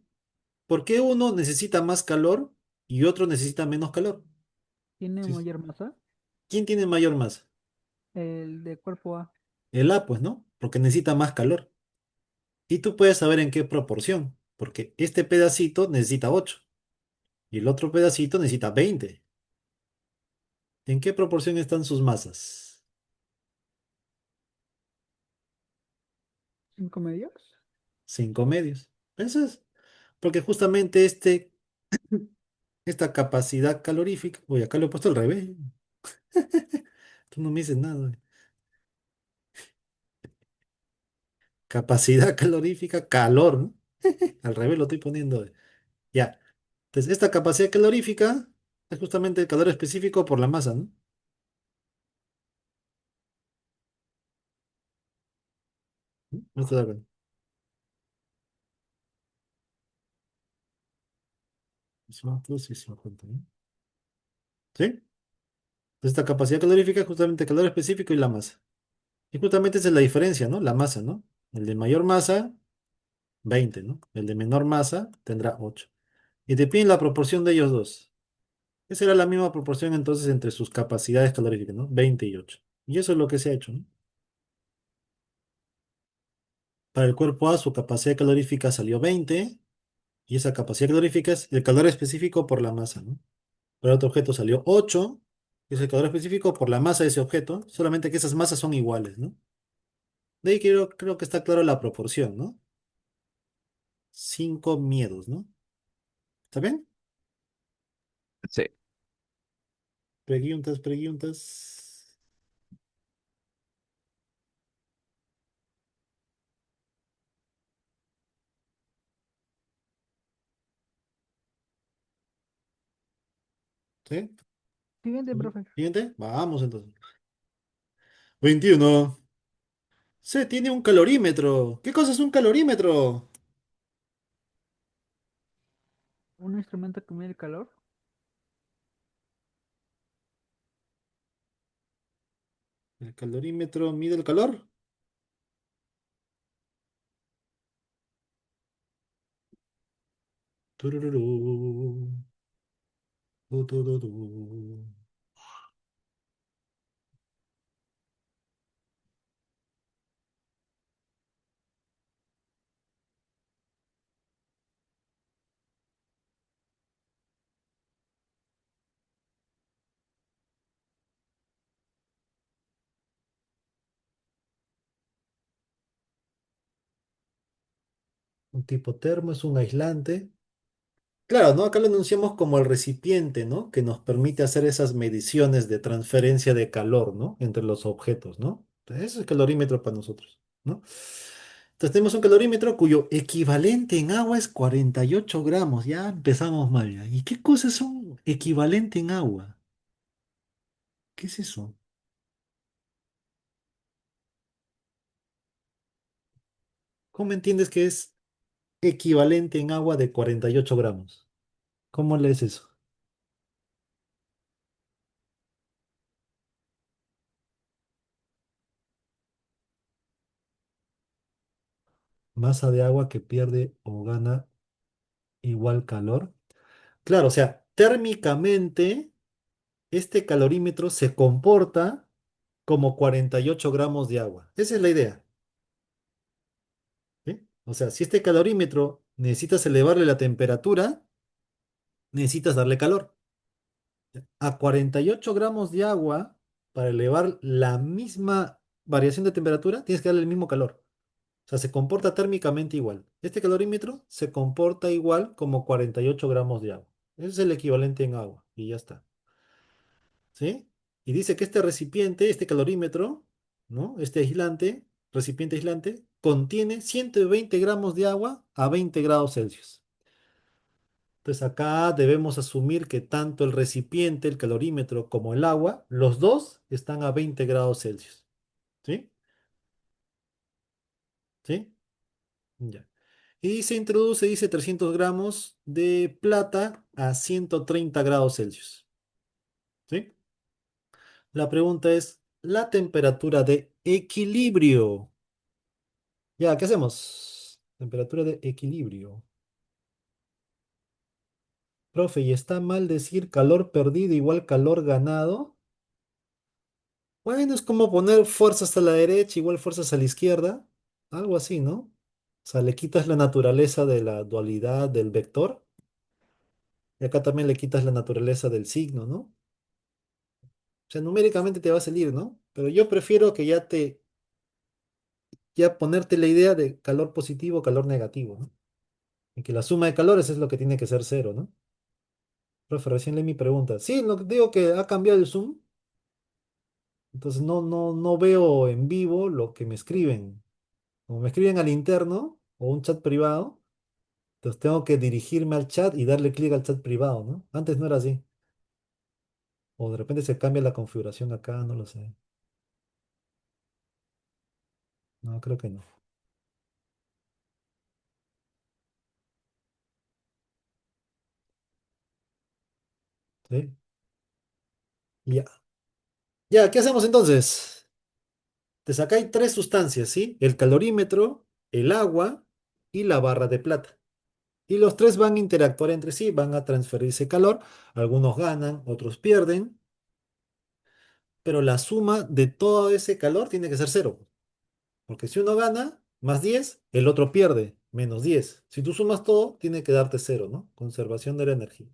¿por qué uno necesita más calor y otro necesita menos calor? Tiene Sí. mayor masa. ¿Quién tiene mayor masa? El de cuerpo A. El A, pues, ¿no? Porque necesita más calor. Y tú puedes saber en qué proporción, porque este pedacito necesita 8 y el otro pedacito necesita 20. ¿En qué proporción están sus masas? 5 medios. 5 medios. Eso es. Porque justamente esta capacidad calorífica, uy, acá lo he puesto al revés. Tú no me dices nada. capacidad calorífica, calor, ¿no? Al revés lo estoy poniendo. Ya. Entonces, esta capacidad calorífica es justamente el calor específico por la masa, ¿no? ¿No estás de acuerdo? Eso plus y eso junto, ¿no? ¿Sí? Entonces, esta capacidad calorífica es justamente el calor específico y la masa. Y justamente esa es la diferencia, ¿no? La masa, ¿no? El de mayor masa, 20, ¿no? El de menor masa tendrá 8. Y te piden la proporción de ellos dos. Esa era la misma proporción entonces entre sus capacidades caloríficas, ¿no? 20 y 8. Y eso es lo que se ha hecho, ¿no? Para el cuerpo A su capacidad calorífica salió 20 y esa capacidad calorífica es el calor específico por la masa, ¿no? Para otro objeto salió 8, que es el calor específico por la masa de ese objeto, solamente que esas masas son iguales, ¿no? De ahí creo que está claro la proporción, ¿no? 5 miedos, ¿no? ¿Está bien? Sí. Preguntas, preguntas. ¿Sí? Siguiente, ¿Sí? profe. Siguiente. Vamos entonces. 21. Se tiene un calorímetro. ¿Qué cosa es un calorímetro? Un instrumento que mide el calor. El calorímetro mide el calor. Tururú, tururú. Un tipo termo es un aislante. Claro, ¿no? Acá lo enunciamos como el recipiente, ¿no? Que nos permite hacer esas mediciones de transferencia de calor, ¿no? Entre los objetos, ¿no? Entonces, eso es calorímetro para nosotros, ¿no? Entonces tenemos un calorímetro cuyo equivalente en agua es 48 gramos. Ya empezamos mal, ya. ¿Y qué cosas son equivalente en agua? ¿Qué es eso? ¿Cómo entiendes que es equivalente en agua de 48 gramos? ¿Cómo lees eso? Masa de agua que pierde o gana igual calor. Claro, o sea, térmicamente este calorímetro se comporta como 48 gramos de agua. Esa es la idea. ¿Sí? O sea, si este calorímetro necesitas elevarle la temperatura, necesitas darle calor. A 48 gramos de agua, para elevar la misma variación de temperatura, tienes que darle el mismo calor. O sea, se comporta térmicamente igual. Este calorímetro se comporta igual como 48 gramos de agua. Ese es el equivalente en agua y ya está. ¿Sí? Y dice que este recipiente, este calorímetro, ¿no? Este aislante, recipiente aislante, contiene 120 gramos de agua a 20 grados Celsius. Entonces acá debemos asumir que tanto el recipiente, el calorímetro, como el agua, los dos están a 20 grados Celsius. ¿Sí? ¿Sí? Ya. Y se introduce, dice, 300 gramos de plata a 130 grados Celsius. ¿Sí? La pregunta es, la temperatura de equilibrio. Ya, ¿qué hacemos? Temperatura de equilibrio. Profe, ¿y está mal decir calor perdido igual calor ganado? Bueno, es como poner fuerzas a la derecha igual fuerzas a la izquierda. Algo así, ¿no? O sea, le quitas la naturaleza de la dualidad del vector. Y acá también le quitas la naturaleza del signo, ¿no? O sea, numéricamente te va a salir, ¿no? Pero yo prefiero que ya ponerte la idea de calor positivo, calor negativo, ¿no? Y que la suma de calores es lo que tiene que ser cero, ¿no? Profe, recién leí mi pregunta. Sí, lo que digo que ha cambiado el Zoom, entonces no veo en vivo lo que me escriben. Como me escriben al interno o un chat privado, entonces tengo que dirigirme al chat y darle clic al chat privado, ¿no? Antes no era así. O de repente se cambia la configuración acá, no lo sé. No, creo que no. ¿Sí? Ya. Ya, ¿qué hacemos entonces? Te sacáis tres sustancias, ¿sí? El calorímetro, el agua y la barra de plata. Y los tres van a interactuar entre sí, van a transferirse calor. Algunos ganan, otros pierden, pero la suma de todo ese calor tiene que ser cero. Porque si uno gana, más 10, el otro pierde, menos 10. Si tú sumas todo, tiene que darte cero, ¿no? Conservación de la energía.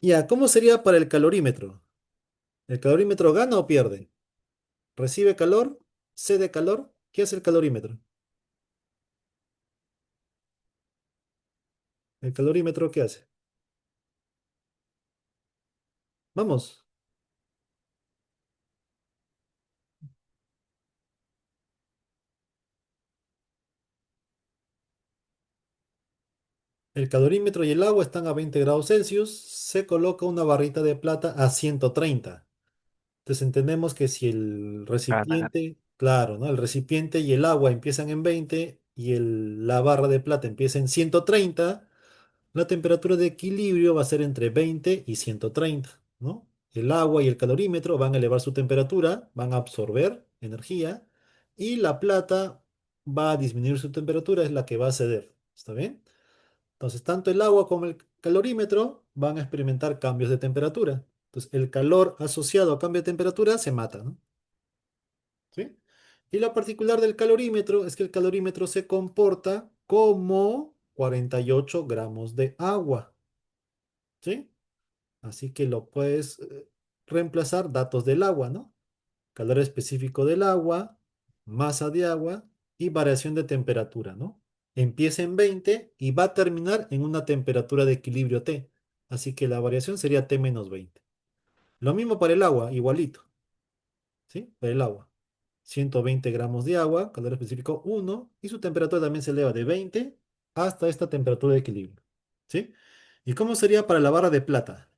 Ya, ¿cómo sería para el calorímetro? ¿El calorímetro gana o pierde? ¿Recibe calor? ¿Cede calor? ¿Qué hace el calorímetro? ¿El calorímetro qué hace? Vamos. El calorímetro y el agua están a 20 grados Celsius. Se coloca una barrita de plata a 130. Entonces entendemos que si el Ganar. recipiente, claro, ¿no? El recipiente y el agua empiezan en 20 y la barra de plata empieza en 130, la temperatura de equilibrio va a ser entre 20 y 130, ¿no? El agua y el calorímetro van a elevar su temperatura, van a absorber energía y la plata va a disminuir su temperatura, es la que va a ceder. ¿Está bien? Entonces, tanto el agua como el calorímetro van a experimentar cambios de temperatura. Entonces, el calor asociado a cambio de temperatura se mata, ¿no? ¿Sí? Y lo particular del calorímetro es que el calorímetro se comporta como 48 gramos de agua, ¿sí? Así que lo puedes reemplazar datos del agua, ¿no? Calor específico del agua, masa de agua y variación de temperatura, ¿no? Empieza en 20 y va a terminar en una temperatura de equilibrio T. Así que la variación sería T menos 20. Lo mismo para el agua, igualito, ¿sí? Para el agua. 120 gramos de agua, calor específico 1, y su temperatura también se eleva de 20 hasta esta temperatura de equilibrio, ¿sí? ¿Y cómo sería para la barra de plata?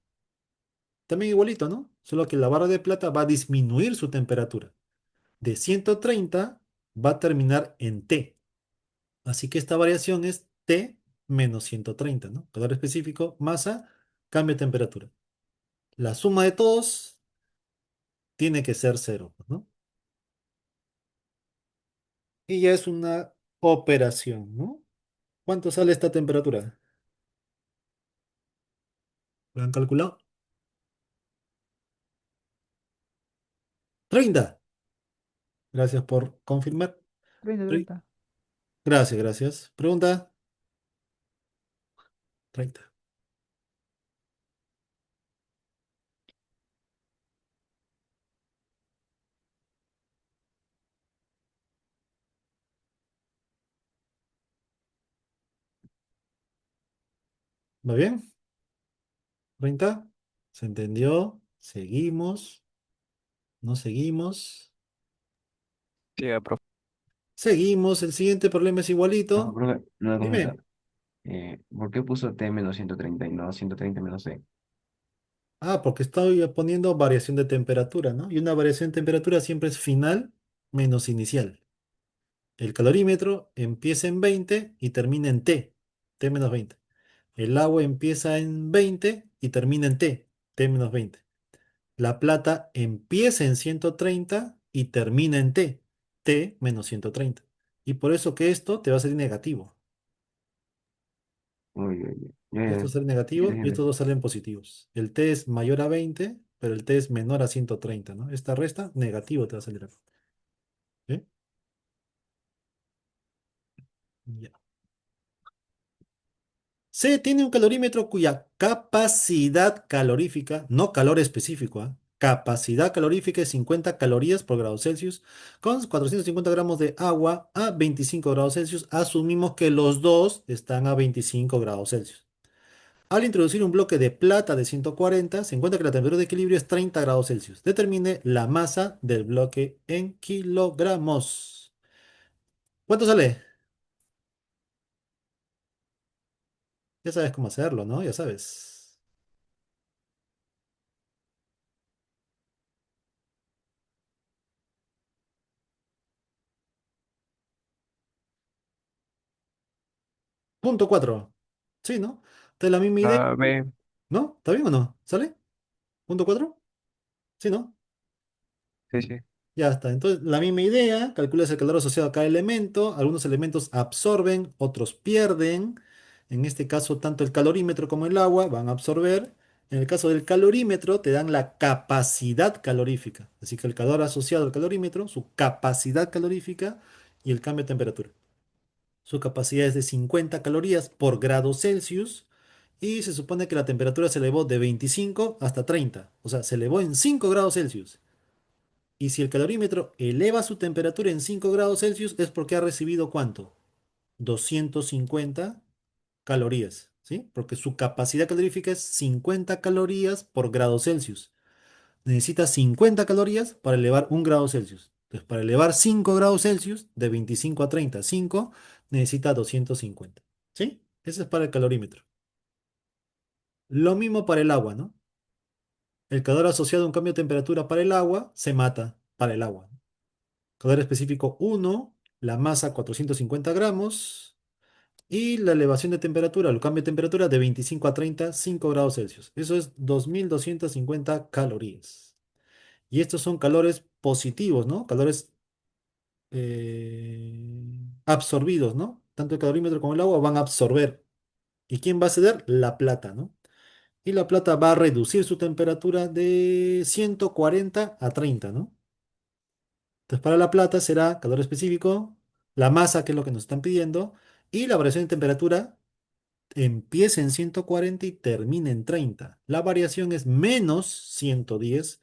También igualito, ¿no? Solo que la barra de plata va a disminuir su temperatura. De 130 va a terminar en T. Así que esta variación es T menos 130, ¿no? Calor específico, masa, cambio de temperatura. La suma de todos tiene que ser cero, pues, ¿no? Y ya es una operación, ¿no? ¿Cuánto sale esta temperatura? ¿Lo han calculado? 30. Gracias por confirmar. 30, Tre- 30. Gracias, gracias. Pregunta. 30. ¿Va bien? 30. ¿Se entendió? Seguimos. No seguimos. Siga, profe. Seguimos. El siguiente problema es No, igualito. profe, una consulta. Dime. ¿Por qué puso T menos 130 y no 130 menos C? Ah, porque estoy poniendo variación de temperatura, ¿no? Y una variación de temperatura siempre es final menos inicial. El calorímetro empieza en 20 y termina en T, T menos 20. El agua empieza en 20 y termina en T, T menos 20. La plata empieza en 130 y termina en T, T menos 130. Y por eso que esto te va a salir negativo. Uy, uy, uy. Ya, Esto ya, sale ya, negativo ya, y ya. estos dos salen positivos. El T es mayor a 20, pero el T es menor a 130, ¿no? Esta resta, negativo te va a salir acá. ¿Sí? Ya. C tiene un calorímetro cuya capacidad calorífica, no calor específico, ¿ah? Capacidad calorífica es 50 calorías por grado Celsius, con 450 gramos de agua a 25 grados Celsius. Asumimos que los dos están a 25 grados Celsius. Al introducir un bloque de plata de 140, se encuentra que la temperatura de equilibrio es 30 grados Celsius. Determine la masa del bloque en kilogramos. ¿Cuánto sale? Ya sabes cómo hacerlo, ¿no? Ya sabes. Punto 4. Sí, ¿no? Entonces la misma idea, Ah, bien. ¿no? ¿Está bien o no? ¿Sale? ¿Punto 4? Sí, ¿no? Sí, sí. Ya está. Entonces, la misma idea, calculas el calor asociado a cada elemento. Algunos elementos absorben, otros pierden. En este caso, tanto el calorímetro como el agua van a absorber. En el caso del calorímetro, te dan la capacidad calorífica. Así que el calor asociado al calorímetro, su capacidad calorífica y el cambio de temperatura. Su capacidad es de 50 calorías por grado Celsius y se supone que la temperatura se elevó de 25 hasta 30. O sea, se elevó en 5 grados Celsius. Y si el calorímetro eleva su temperatura en 5 grados Celsius es porque ha recibido ¿cuánto? 250 calorías, ¿sí? Porque su capacidad calorífica es 50 calorías por grado Celsius. Necesita 50 calorías para elevar 1 grado Celsius. Entonces, para elevar 5 grados Celsius, de 25 a 30, 5, necesita 250, ¿sí? Ese es para el calorímetro. Lo mismo para el agua, ¿no? El calor asociado a un cambio de temperatura para el agua se mata para el agua. Calor específico 1, la masa 450 gramos y la elevación de temperatura, el cambio de temperatura de 25 a 30, 5 grados Celsius. Eso es 2250 calorías. Y estos son calores positivos, ¿no? Calores absorbidos, ¿no? Tanto el calorímetro como el agua van a absorber. ¿Y quién va a ceder? La plata, ¿no? Y la plata va a reducir su temperatura de 140 a 30, ¿no? Entonces, para la plata será calor específico, la masa, que es lo que nos están pidiendo, y la variación de temperatura empieza en 140 y termina en 30. La variación es menos 110,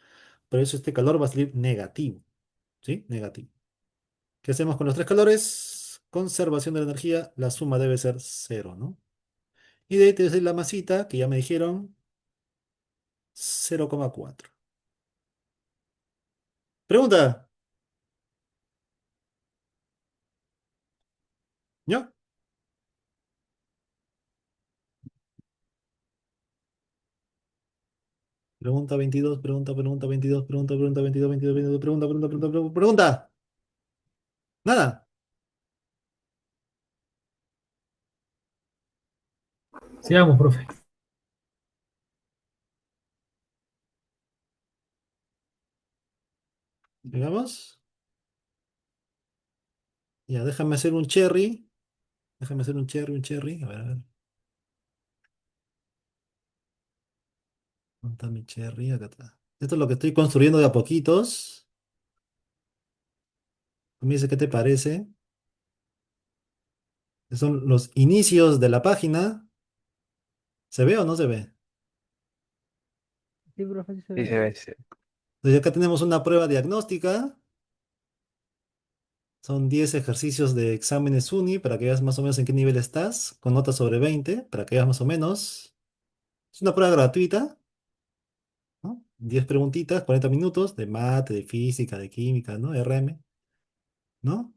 por eso este calor va a salir negativo, ¿sí? Negativo. ¿Qué hacemos con los tres calores? Conservación de la energía, la suma debe ser cero, ¿no? Y de ahí te decir la masita, que ya me dijeron, 0,4. Pregunta, ¿no? Pregunta 22, pregunta 22, pregunta 22, 22, 22, pregunta. Nada. Sigamos, profe. Digamos. Ya, déjame hacer un cherry. Déjame hacer un cherry, un cherry. A ver. ¿Dónde está mi cherry? Acá está. Esto es lo que estoy construyendo de a poquitos. Tú me dices qué te parece. Son los inicios de la página. ¿Se ve o no se ve? Sí, profe, sí se Sí, ve. se ve, sí. Entonces acá tenemos una prueba diagnóstica. Son 10 ejercicios de exámenes UNI para que veas más o menos en qué nivel estás, con notas sobre 20, para que veas más o menos. Es una prueba gratuita, ¿no? 10 preguntitas, 40 minutos de mate, de física, de química, ¿no? RM, ¿no?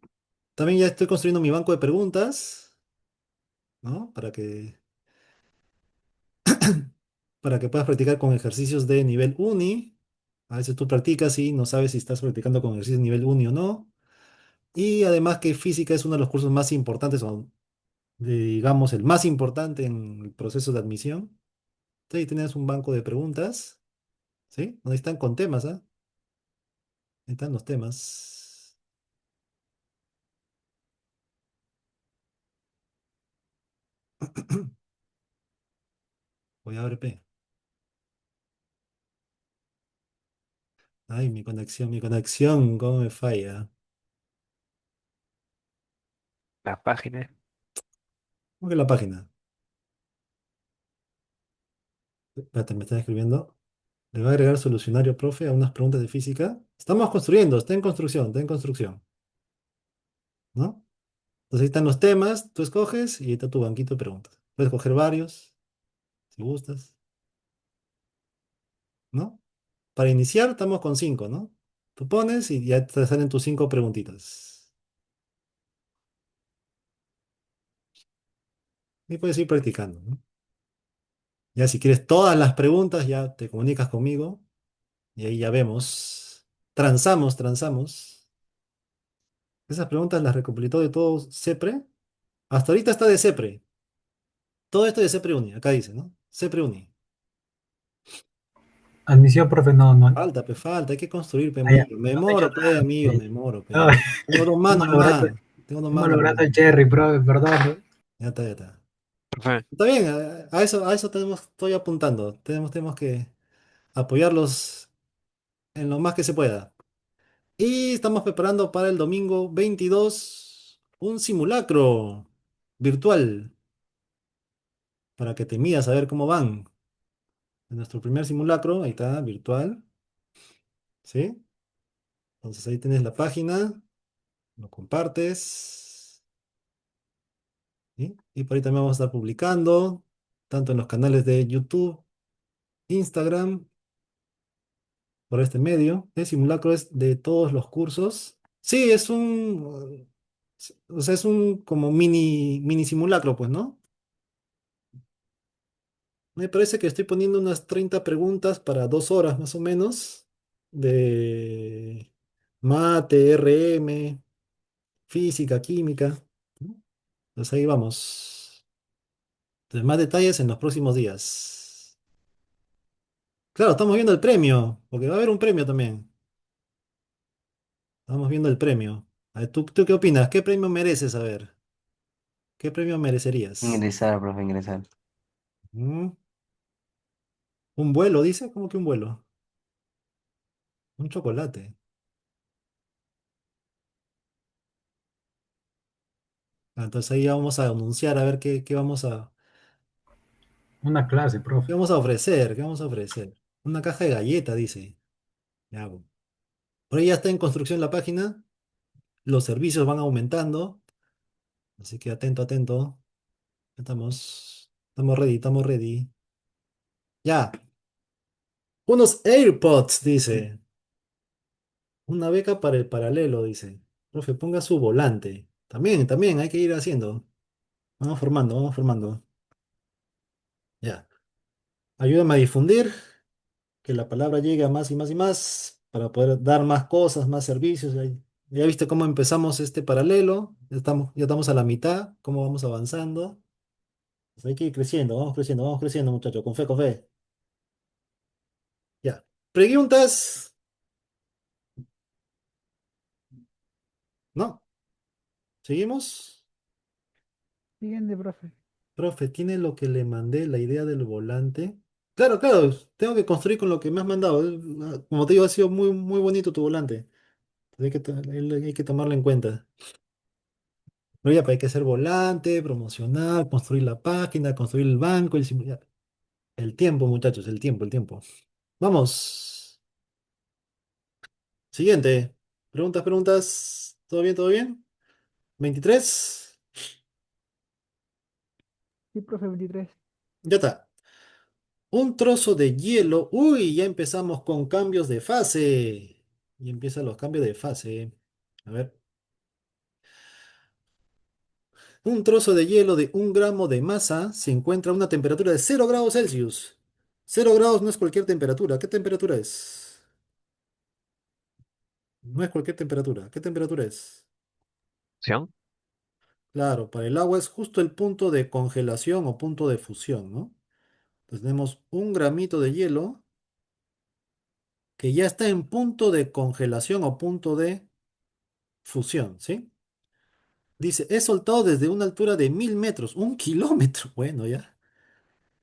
También ya estoy construyendo mi banco de preguntas, ¿no? Para que puedas practicar con ejercicios de nivel uni. A veces tú practicas y no sabes si estás practicando con ejercicios de nivel uni o no. Y además que física es uno de los cursos más importantes, o digamos el más importante en el proceso de admisión. Ahí tienes un banco de preguntas, ¿sí? Donde están con temas, ¿ah? Ahí están los temas. Voy a ver, P. Ay, mi conexión, ¿cómo me falla? La página. ¿Cómo que la página? Espérate, me están escribiendo. Le voy a agregar solucionario, profe, a unas preguntas de física. Estamos construyendo, está en construcción, ¿no? Entonces ahí están los temas, tú escoges y ahí está tu banquito de preguntas. Puedes coger varios, si gustas, ¿no? Para iniciar estamos con 5, ¿no? Tú pones y ya te salen tus 5 preguntitas. Y puedes ir practicando, ¿no? Ya si quieres todas las preguntas, ya te comunicas conmigo y ahí ya vemos. Transamos. Esas preguntas las recopiló de todo CEPRE. Hasta ahorita está de CEPRE. Todo esto de CEPRE Uni, acá dice, ¿no? CEPRE Uni. Admisión, profe, no, no. Falta, hay que construir, pe, Ah, ya, amigo. Me no he hecho demoro, pe, nada. amigo, me demoro, pe. Ay, Tengo dos estoy manos malogrando, nomás. Tengo dos estoy manos malogrando nomás. el cherry, profe, perdón. Ya está, ya está. Profe, Está bien, a eso estoy apuntando. Tenemos que apoyarlos en lo más que se pueda. Y estamos preparando para el domingo 22 un simulacro virtual para que te midas a ver cómo van. En nuestro primer simulacro, ahí está, virtual, ¿sí? Entonces ahí tienes la página, lo compartes, ¿sí? Y por ahí también vamos a estar publicando, tanto en los canales de YouTube, Instagram, por este medio. El simulacro es de todos los cursos. Sí, o sea, es un como mini simulacro, pues, ¿no? Me parece que estoy poniendo unas 30 preguntas para 2 horas más o menos de mate, RM, física, química, ¿no? Entonces ahí vamos. Entonces, más detalles en los próximos días. Claro, estamos viendo el premio, porque va a haber un premio también. Estamos viendo el premio. A ver, ¿tú qué opinas? ¿Qué premio mereces? A ver, ¿qué premio merecerías? Ingresar, profe, ingresar. ¿Mm? ¿Un vuelo, dice? ¿Cómo que un vuelo? Un chocolate. Ah, entonces ahí ya vamos a anunciar a ver Una clase, qué profe. vamos a ofrecer, qué vamos a ofrecer. Una caja de galleta, dice. Ya, bueno. Por ahí ya está en construcción la página. Los servicios van aumentando. Así que atento, atento. Estamos ready, estamos ready. Ya. Unos AirPods, dice. Una beca para el paralelo, dice. Profe, ponga su volante. También hay que ir haciendo. Vamos formando, vamos formando. Ya. Ayúdame a difundir, que la palabra llegue a más y más y más, para poder dar más cosas, más servicios. Ya viste cómo empezamos este paralelo. Ya estamos a la mitad, cómo vamos avanzando. Pues hay que ir creciendo, muchachos, con fe, con fe. Ya. Preguntas, ¿no? ¿Seguimos? Siguiente, profe. Profe, ¿tiene lo que le mandé, la idea del volante? Claro, claro, tengo que construir con lo que me has mandado. Como te digo, ha sido muy, muy bonito tu volante. Hay que tomarlo en cuenta. Pero ya, pues hay que hacer volante, promocionar, construir la página, construir el banco, el tiempo, muchachos, el tiempo. Vamos. Siguiente. Preguntas. ¿Todo bien, todo bien? 23. Sí, profe, 23. Ya está. Un trozo de hielo. Uy, ya empezamos con cambios de fase. Y empiezan los cambios de fase. A ver. Un trozo de hielo de 1 gramo de masa se encuentra a una temperatura de 0 grados Celsius. 0 grados no es cualquier temperatura. ¿Qué temperatura es? No es cualquier temperatura. ¿Qué temperatura es? ¿opción? Claro, para el agua es justo el punto de congelación o punto de fusión, ¿no? Entonces tenemos 1 gramito de hielo que ya está en punto de congelación o punto de fusión, ¿sí? Dice, es soltado desde una altura de 1000 metros, 1 kilómetro. Bueno, ya.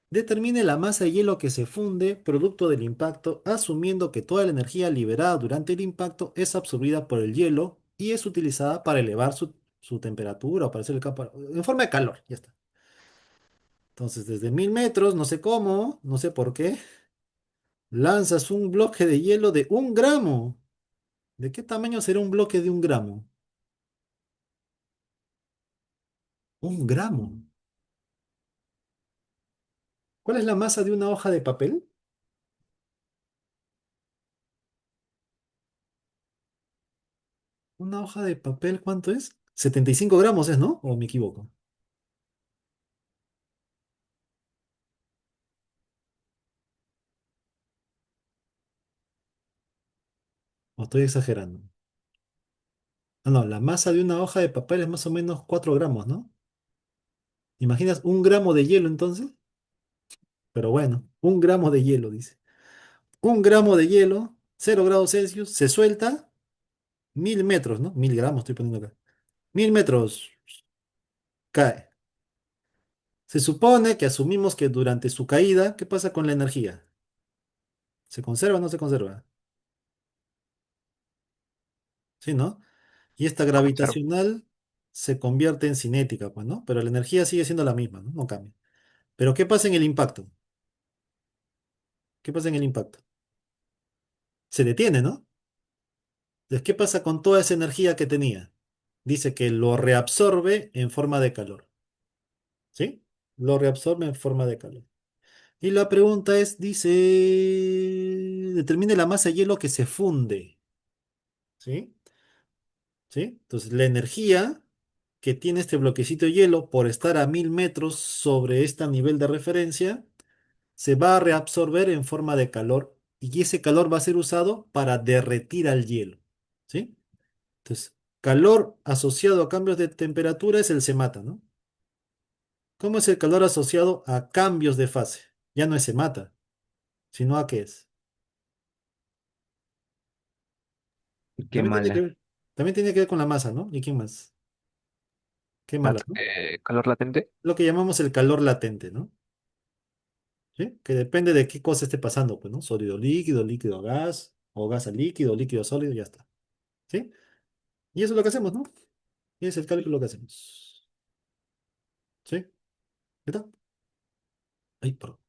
Determine la masa de hielo que se funde producto del impacto, asumiendo que toda la energía liberada durante el impacto es absorbida por el hielo y es utilizada para elevar su temperatura o para hacer el campo en forma de calor. Ya está. Entonces, desde 1000 metros, no sé cómo, no sé por qué, lanzas un bloque de hielo de 1 gramo. ¿De qué tamaño será un bloque de 1 gramo? 1 gramo. ¿Cuál es la masa de una hoja de papel? ¿Una hoja de papel cuánto es? 75 gramos es, ¿no? ¿O me equivoco? ¿O estoy exagerando? Ah, no, la masa de una hoja de papel es más o menos 4 gramos, ¿no? ¿Imaginas 1 gramo de hielo entonces? Pero bueno, 1 gramo de hielo, dice. 1 gramo de hielo, 0 grados Celsius, se suelta 1000 metros, ¿no? 1000 gramos estoy poniendo acá. 1000 metros cae. Se supone que asumimos que durante su caída, ¿qué pasa con la energía? ¿Se conserva o no se conserva? ¿Sí, no? Y esta Conservo. gravitacional se convierte en cinética, pues, ¿no? Pero la energía sigue siendo la misma, ¿no? No cambia. Pero ¿qué pasa en el impacto? ¿Qué pasa en el impacto? Se detiene, ¿no? Entonces, ¿qué pasa con toda esa energía que tenía? Dice que lo reabsorbe en forma de calor, ¿sí? Lo reabsorbe en forma de calor. Y la pregunta es, dice, determine la masa de hielo que se funde, ¿sí? ¿Sí? Entonces, la energía que tiene este bloquecito de hielo por estar a 1000 metros sobre este nivel de referencia se va a reabsorber en forma de calor y ese calor va a ser usado para derretir al hielo, ¿sí? Entonces, calor asociado a cambios de temperatura es el se mata, ¿no? ¿Cómo es el calor asociado a cambios de fase? Ya no es se mata, sino a qué es. Qué También tiene que mala. ver, también tiene que ver con la masa, ¿no? ¿Y quién más? Qué mala, ¿no? Calor latente. Lo que llamamos el calor latente, ¿no? ¿Sí? Que depende de qué cosa esté pasando, pues, ¿no? Sólido líquido, líquido a gas, o gas a líquido, líquido a sólido, ya está. ¿Sí? Y eso es lo que hacemos, ¿no? Y es el cálculo que hacemos. ¿Sí? ¿Qué tal? Ay, perdón.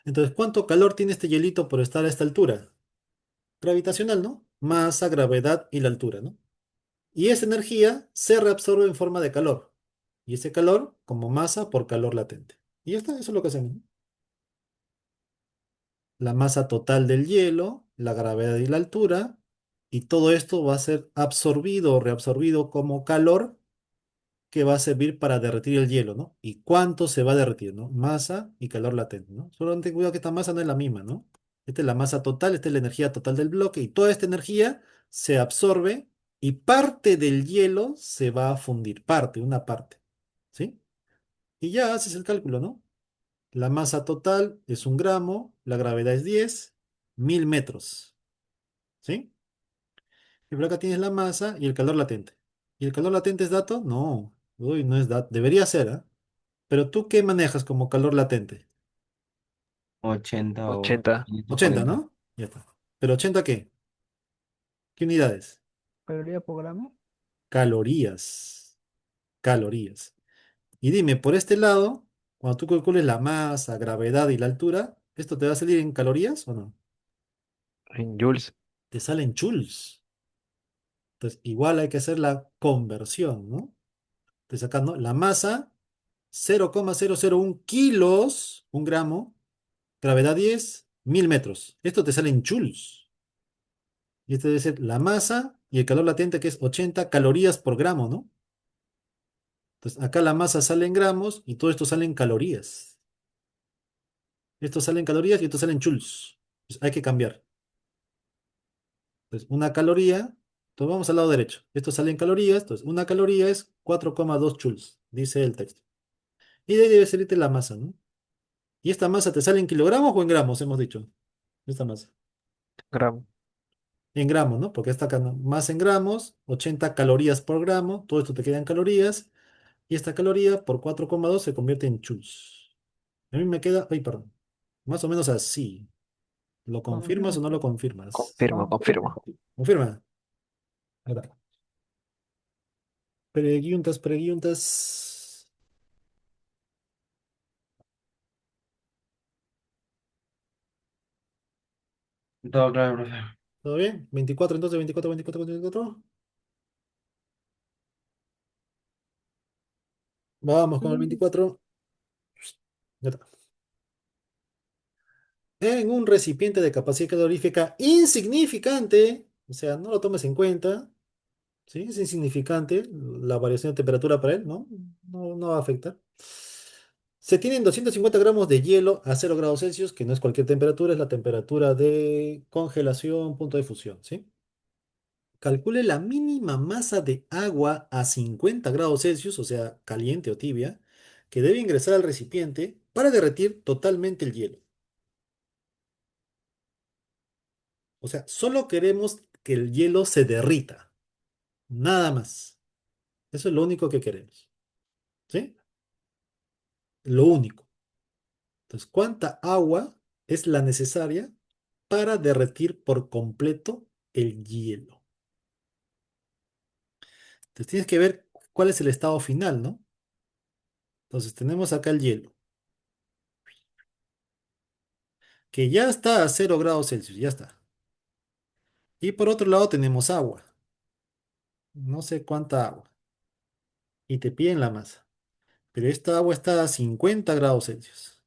Entonces, ¿cuánto calor tiene este hielito por estar a esta altura? Gravitacional, ¿no? Masa, gravedad y la altura, ¿no? Y esa energía se reabsorbe en forma de calor. Y ese calor como masa por calor latente. Y ya está, eso es lo que hacemos, ¿no? La masa total del hielo, la gravedad y la altura, y todo esto va a ser absorbido o reabsorbido como calor que va a servir para derretir el hielo, ¿no? ¿Y cuánto se va a derretir, ¿no? Masa y calor latente, ¿no? Solo ten cuidado que esta masa no es la misma, ¿no? Esta es la masa total, esta es la energía total del bloque, y toda esta energía se absorbe y parte del hielo se va a fundir, parte, una parte, ¿sí? Y ya haces el cálculo, ¿no? La masa total es 1 gramo, la gravedad es 10, 1000 metros, ¿sí? Y por acá tienes la masa y el calor latente. ¿Y el calor latente es dato? No, uy, no es dato, debería ser, ¿ah? Pero tú, ¿qué manejas como calor latente? 80 o 80. 80, 540. ¿no? Ya está. ¿Pero 80 qué? ¿Qué unidades? Caloría por gramo. Calorías. Calorías. Y dime, por este lado, cuando tú calcules la masa, gravedad y la altura, ¿esto te va a salir en calorías o no? En joules. Te salen joules. Entonces, igual hay que hacer la conversión, ¿no? Estoy sacando la masa, 0,001 kilos, 1 gramo, gravedad 10, 1000 metros. Esto te sale en joules. Y esto debe ser la masa y el calor latente, que es 80 calorías por gramo, ¿no? Entonces, acá la masa sale en gramos y todo esto sale en calorías. Esto sale en calorías y esto sale en joules. Entonces, hay que cambiar. Entonces, una caloría, entonces vamos al lado derecho. Esto sale en calorías, entonces una caloría es 4,2 joules, dice el texto. Y de ahí debe salirte la masa, ¿no? ¿Y esta masa te sale en kilogramos o en gramos, hemos dicho? Esta masa. Gramo. En gramos, ¿no? Porque esta acá, ¿no? Más en gramos, 80 calorías por gramo, todo esto te queda en calorías, y esta caloría por 4,2 se convierte en joules. A mí me queda, ay, perdón, más o menos así. ¿Lo confirmas o Confirmo. no lo confirmas? Confirmo, confirmo. Confirma. Ahí está. Preguntas, preguntas. Todo claro, profe. ¿Todo bien? 24, entonces 24, 24, 24. Vamos con el Mm, 24. Ya está. En un recipiente de capacidad calorífica insignificante, o sea, no lo tomes en cuenta, ¿sí? Es insignificante la variación de temperatura para él, ¿no? No va a afectar. Se tienen 250 gramos de hielo a 0 °C, que no es cualquier temperatura, es la temperatura de congelación, punto de fusión, ¿sí? Calcule la mínima masa de agua a 50 °C, o sea, caliente o tibia, que debe ingresar al recipiente para derretir totalmente el hielo. O sea, solo queremos que el hielo se derrita, nada más. Eso es lo único que queremos, ¿sí? Lo único. Entonces, ¿cuánta agua es la necesaria para derretir por completo el hielo? Entonces, tienes que ver cuál es el estado final, ¿no? Entonces, tenemos acá el hielo, que ya está a 0 °C, ya está. Y por otro lado tenemos agua, no sé cuánta agua, y te piden la masa. Pero esta agua está a 50 °C.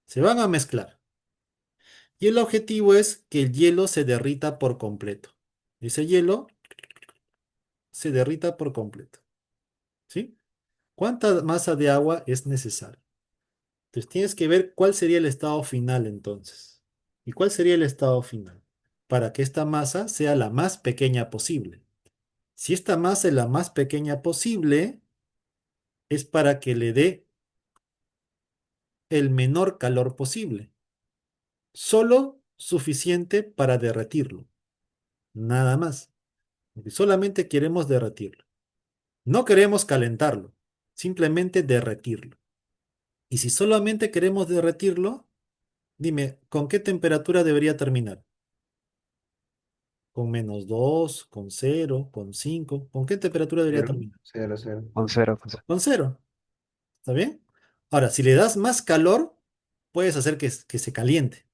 Se van a mezclar. Y el objetivo es que el hielo se derrita por completo. Ese hielo se derrita por completo. ¿Sí? ¿Cuánta masa de agua es necesaria? Entonces tienes que ver cuál sería el estado final entonces. ¿Y cuál sería el estado final? Para que esta masa sea la más pequeña posible. Si esta masa es la más pequeña posible, es para que le dé el menor calor posible. Solo suficiente para derretirlo. Nada más. Porque solamente queremos derretirlo. No queremos calentarlo. Simplemente derretirlo. Y si solamente queremos derretirlo, dime, ¿con qué temperatura debería terminar? ¿Con -2, con 0, con 5? ¿Con qué temperatura debería Cero, terminar? cero, cero. Con cero, con cero. Con 0. ¿Está bien? Ahora, si le das más calor, puedes hacer que se caliente.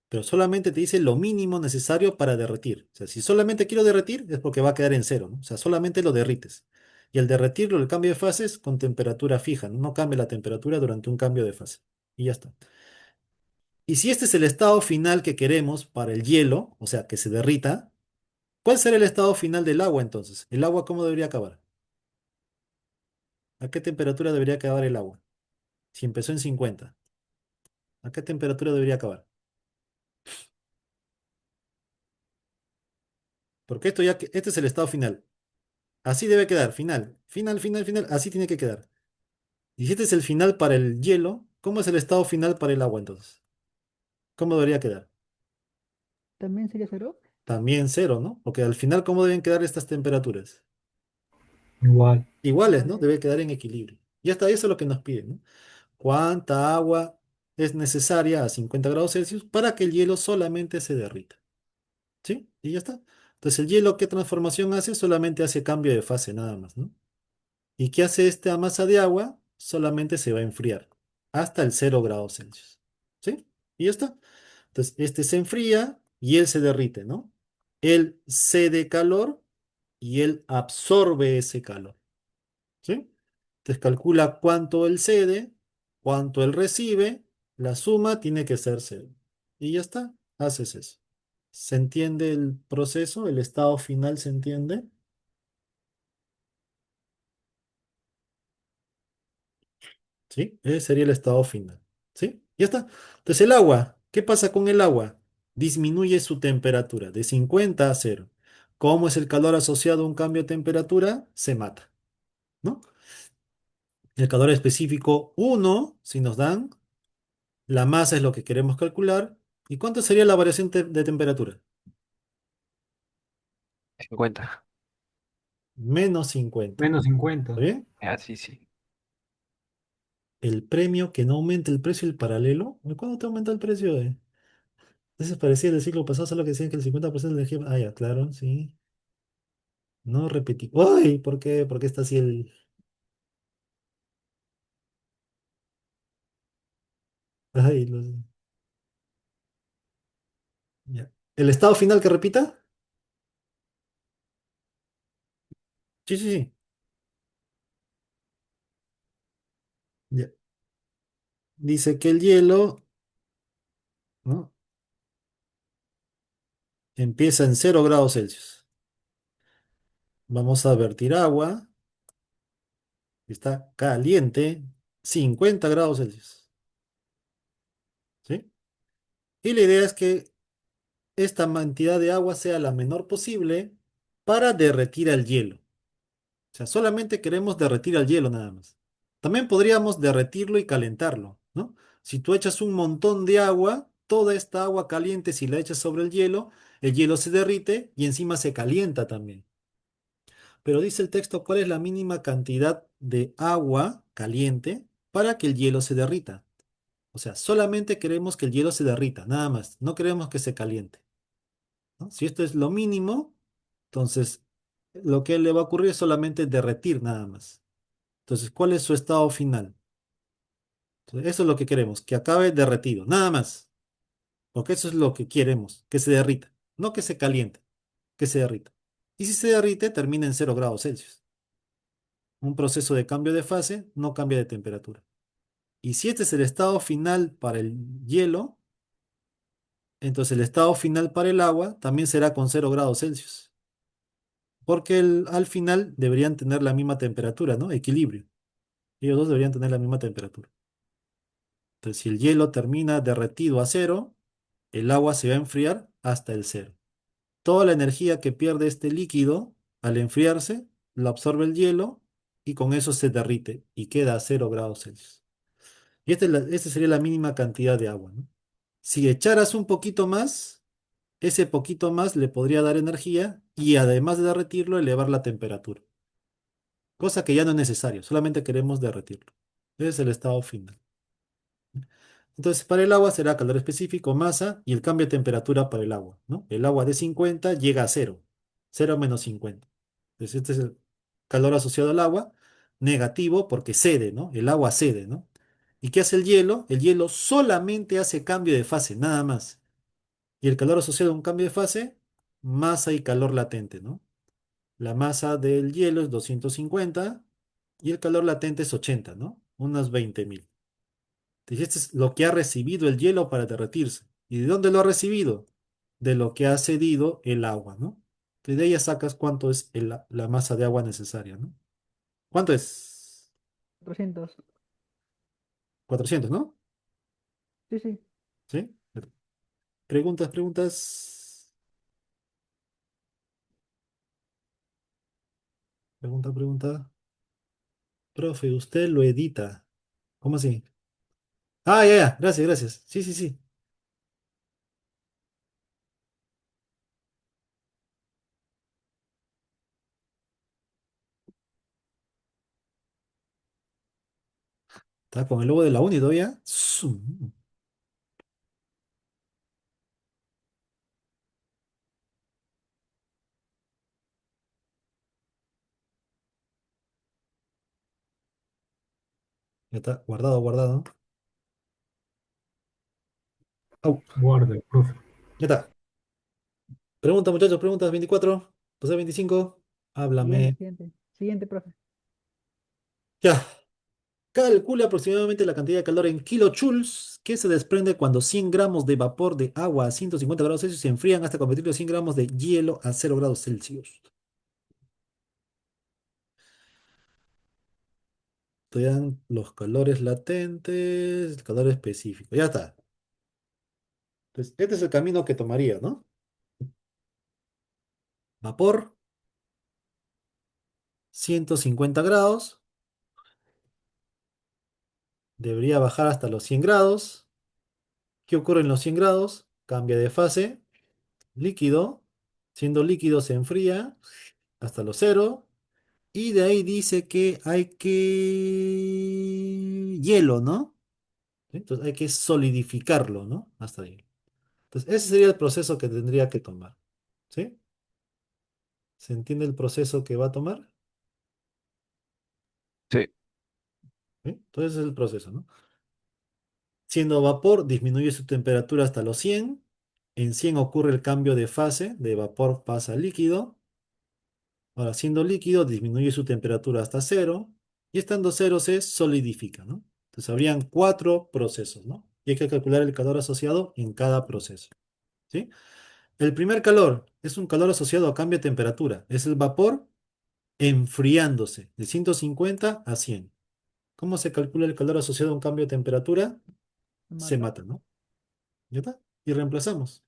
Pero solamente te dice lo mínimo necesario para derretir. O sea, si solamente quiero derretir, es porque va a quedar en 0, ¿no? O sea, solamente lo derrites. Y al derretirlo, el cambio de fase es con temperatura fija, ¿no? No cambia la temperatura durante un cambio de fase. Y ya está. Y si este es el estado final que queremos para el hielo, o sea, que se derrita, ¿cuál será el estado final del agua entonces? ¿El agua cómo debería acabar? ¿A qué temperatura debería acabar el agua? Si empezó en 50, ¿a qué temperatura debería acabar? Porque este es el estado final. Así debe quedar, final, final, final, final, así tiene que quedar. Y si este es el final para el hielo, ¿cómo es el estado final para el agua entonces? ¿Cómo debería quedar? ¿También sería cero? También 0, ¿no? Porque al final, ¿cómo deben quedar estas temperaturas? Igual. Iguales, ¿no? Igual. Debe quedar en equilibrio. Y hasta eso es lo que nos piden, ¿no? ¿Cuánta agua es necesaria a 50 °C para que el hielo solamente se derrita? ¿Sí? Y ya está. Entonces, ¿el hielo qué transformación hace? Solamente hace cambio de fase, nada más, ¿no? ¿Y qué hace esta masa de agua? Solamente se va a enfriar hasta el 0 °C. ¿Sí? Y ya está. Entonces, este se enfría y él se derrite, ¿no? Él cede calor y él absorbe ese calor. ¿Sí? Entonces, calcula cuánto él cede, cuánto él recibe, la suma tiene que ser 0. Y ya está. Haces eso. ¿Se entiende el proceso? ¿El estado final se entiende? ¿Sí? Ese sería el estado final. ¿Sí? Ya está. Entonces el agua, ¿qué pasa con el agua? Disminuye su temperatura de 50 a 0. ¿Cómo es el calor asociado a un cambio de temperatura? Se mata, ¿no? El calor específico 1, si nos dan, la masa es lo que queremos calcular. ¿Y cuánto sería la variación de temperatura? 50. -50. Menos ¿Está 50. bien? Ah, sí, sí. El premio que no aumente el precio del paralelo. ¿Cuándo te aumenta el precio? Eso parecía del siglo pasado, solo que decían que el 50% de energía. Ah, ya, claro, sí. No repetí. ¡Uy! ¿Por qué? ¿Por qué está así el...? Ay, ya. ¿El estado final que repita? Sí, sí, sí. Ya. Dice que el hielo, ¿no? Empieza en 0 °C. Vamos a vertir agua. Está caliente. 50 grados Celsius. ¿Sí? Y la idea es que esta cantidad de agua sea la menor posible para derretir el hielo. O sea, solamente queremos derretir el hielo nada más. También podríamos derretirlo y calentarlo, ¿no? Si tú echas un montón de agua, toda esta agua caliente, si la echas sobre el hielo se derrite y encima se calienta también. Pero dice el texto cuál es la mínima cantidad de agua caliente para que el hielo se derrita. O sea, solamente queremos que el hielo se derrita, nada más. No queremos que se caliente, ¿no? Si esto es lo mínimo, entonces lo que le va a ocurrir es solamente derretir nada más. Entonces, ¿cuál es su estado final? Entonces, eso es lo que queremos, que acabe derretido, nada más. Porque eso es lo que queremos, que se derrita, no que se caliente, que se derrita. Y si se derrite, termina en 0 °C. Un proceso de cambio de fase no cambia de temperatura. Y si este es el estado final para el hielo, entonces el estado final para el agua también será con 0 °C. Porque al final deberían tener la misma temperatura, ¿no? Equilibrio. Ellos dos deberían tener la misma temperatura. Entonces, si el hielo termina derretido a cero, el agua se va a enfriar hasta el cero. Toda la energía que pierde este líquido al enfriarse, la absorbe el hielo y con eso se derrite y queda a 0 °C. Y esta sería la mínima cantidad de agua, ¿no? Si echaras un poquito más, ese poquito más le podría dar energía y además de derretirlo, elevar la temperatura. Cosa que ya no es necesario, solamente queremos derretirlo. Ese es el estado final. Entonces, para el agua será calor específico, masa y el cambio de temperatura para el agua, ¿no? El agua de 50 llega a cero, 0 - 50. Entonces, este es el calor asociado al agua, negativo porque cede, ¿no? El agua cede, ¿no? ¿Y qué hace el hielo? El hielo solamente hace cambio de fase, nada más. Y el calor asociado a un cambio de fase, masa y calor latente, ¿no? La masa del hielo es 250 y el calor latente es 80, ¿no? Unas 20.000. Entonces, este es lo que ha recibido el hielo para derretirse. ¿Y de dónde lo ha recibido? De lo que ha cedido el agua, ¿no? Entonces, de ahí ya sacas cuánto es la masa de agua necesaria, ¿no? ¿Cuánto es? 400. 400, ¿no? Sí, sí. ¿Sí? Preguntas, preguntas. Pregunta, pregunta. Profe, usted lo edita. ¿Cómo así? Ah, ya, ya. Gracias, gracias. Sí, sí, sí. Está con el logo de la uni todavía. Ya está, guardado, guardado. Au, Guarde, profe. ya está. Pregunta, muchachos, preguntas 24, 25. Siguiente, Háblame. siguiente. Siguiente, profe. Ya. Calcula aproximadamente la cantidad de calor en kilojoules que se desprende cuando 100 gramos de vapor de agua a 150 grados Celsius se enfrían hasta convertirlo en 100 gramos de hielo a 0 grados Celsius. Te dan los calores latentes, el calor específico. Ya está. Entonces, este es el camino que tomaría, ¿no? Vapor, 150 grados. Debería bajar hasta los 100 grados. ¿Qué ocurre en los 100 grados? Cambia de fase. Líquido. Siendo líquido se enfría hasta los cero. Y de ahí dice que hay que... hielo, ¿no? ¿Sí? Entonces hay que solidificarlo, ¿no? Hasta ahí. Entonces ese sería el proceso que tendría que tomar. ¿Sí? ¿Se entiende el proceso que va a tomar? Sí, ¿Sí? Entonces ese es el proceso, ¿no? Siendo vapor, disminuye su temperatura hasta los 100. En 100 ocurre el cambio de fase, de vapor pasa a líquido. Ahora, siendo líquido, disminuye su temperatura hasta cero. Y estando cero se solidifica, ¿no? Entonces habrían cuatro procesos, ¿no? Y hay que calcular el calor asociado en cada proceso, ¿sí? El primer calor es un calor asociado a cambio de temperatura. Es el vapor enfriándose de 150 a 100. ¿Cómo se calcula el calor asociado a un cambio de temperatura? Se Se mata. mata, ¿no? ¿Ya está? Y reemplazamos.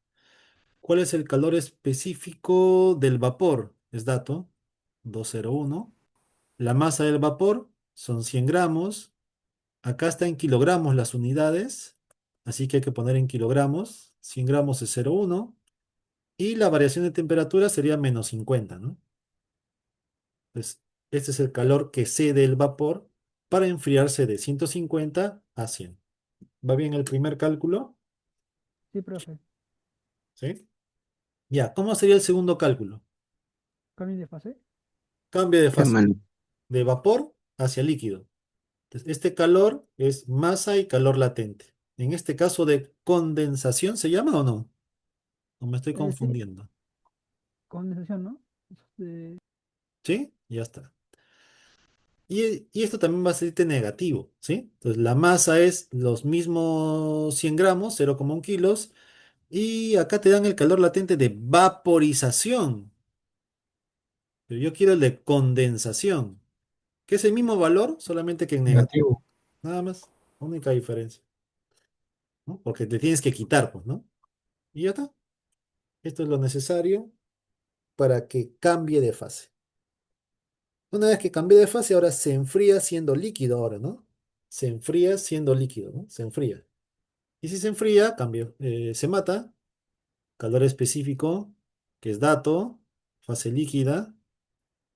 ¿Cuál es el calor específico del vapor? Es dato 201. La masa del vapor son 100 gramos. Acá está en kilogramos las unidades, así que hay que poner en kilogramos. 100 gramos es 0,1. Y la variación de temperatura sería -50, ¿no? Entonces, este es el calor que cede el vapor para enfriarse de 150 a 100. ¿Va bien el primer cálculo? Sí, profe. ¿Sí? Ya, ¿cómo sería el segundo cálculo? Cambio de fase. Cambio de Qué fase, mal. de vapor hacia líquido. Entonces, este calor es masa y calor latente. En este caso de condensación, ¿se llama o no? ¿O me estoy Sí, confundiendo? condensación, ¿no? Este, ¿Sí? Ya está. Y esto también va a ser negativo, ¿sí? Entonces la masa es los mismos 100 gramos, 0,1 kilos, y acá te dan el calor latente de vaporización, pero yo quiero el de condensación, que es el mismo valor, solamente que en negativo. Negativo. Nada más, única diferencia, ¿no? Porque te tienes que quitar, pues, ¿no? Y ya está. Esto es lo necesario para que cambie de fase. Una vez que cambie de fase, ahora se enfría siendo líquido ahora, ¿no? Se enfría siendo líquido, ¿no? Se enfría. Y si se enfría, cambio, se mata, calor específico, que es dato, fase líquida,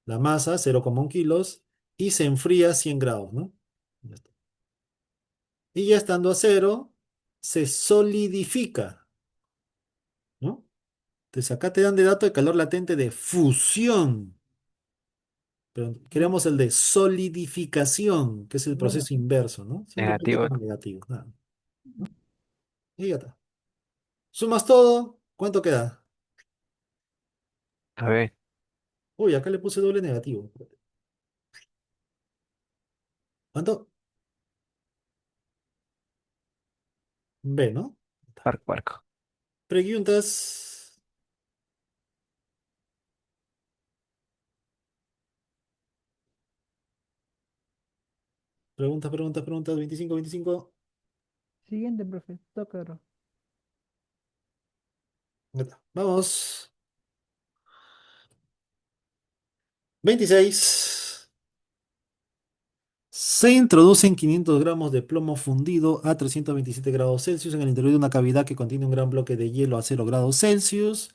la masa, 0,1 kilos, y se enfría 100 grados, ¿no? Ya está. Y ya estando a cero, se solidifica, ¿no? Entonces acá te dan de dato el calor latente de fusión, pero queremos el de solidificación, que es el bueno, proceso inverso, ¿no? Simplemente Negativo. como negativo, nada, ¿no? Y ya está. Sumas todo, ¿cuánto queda? A ver, Uy, acá le puse doble negativo. ¿Cuánto? B, ¿no? barco, barco. Preguntas. Preguntas. 25, 25. siguiente, profe. Toca. Ya está. Vamos. 26. Se introducen 500 gramos de plomo fundido a 327 grados Celsius en el interior de una cavidad que contiene un gran bloque de hielo a 0 grados Celsius.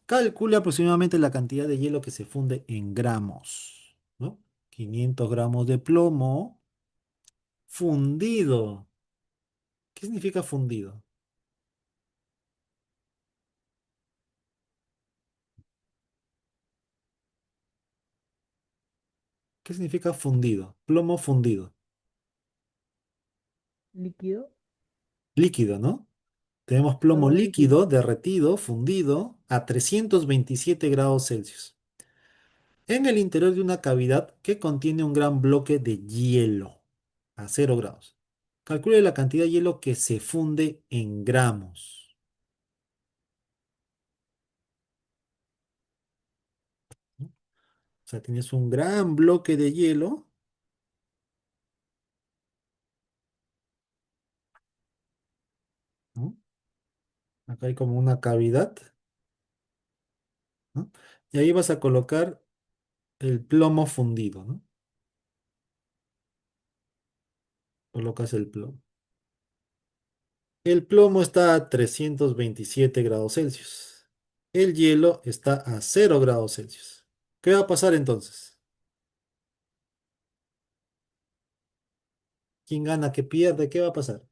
Calcule aproximadamente la cantidad de hielo que se funde en gramos, ¿no? 500 gramos de plomo fundido. ¿Qué significa fundido? ¿Qué significa fundido? Plomo fundido. Líquido. Líquido, ¿no? Tenemos plomo Algo líquido. líquido, derretido, fundido a 327 grados Celsius en el interior de una cavidad que contiene un gran bloque de hielo a 0 grados. Calcule la cantidad de hielo que se funde en gramos, ¿no? O sea, tienes un gran bloque de hielo, ¿no? Acá hay como una cavidad, ¿no? Y ahí vas a colocar el plomo fundido, ¿no? Colocas el plomo. El plomo está a 327 grados Celsius. El hielo está a 0 grados Celsius. ¿Qué va a pasar entonces? ¿Quién gana? ¿Qué pierde? ¿Qué va a pasar?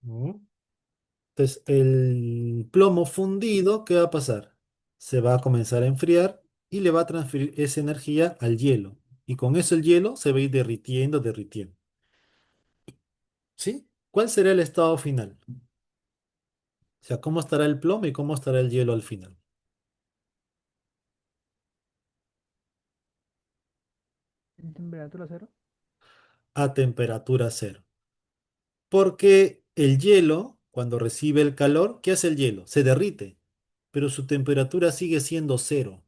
¿No? Entonces, el plomo fundido, ¿qué va a pasar? Se va a comenzar a enfriar y le va a transferir esa energía al hielo. Y con eso el hielo se va a ir derritiendo, derritiendo. ¿Sí? ¿Cuál será el estado final? O sea, ¿cómo estará el plomo y cómo estará el hielo al final? En temperatura cero. a temperatura cero. Porque el hielo, cuando recibe el calor, ¿qué hace el hielo? Se derrite, pero su temperatura sigue siendo cero.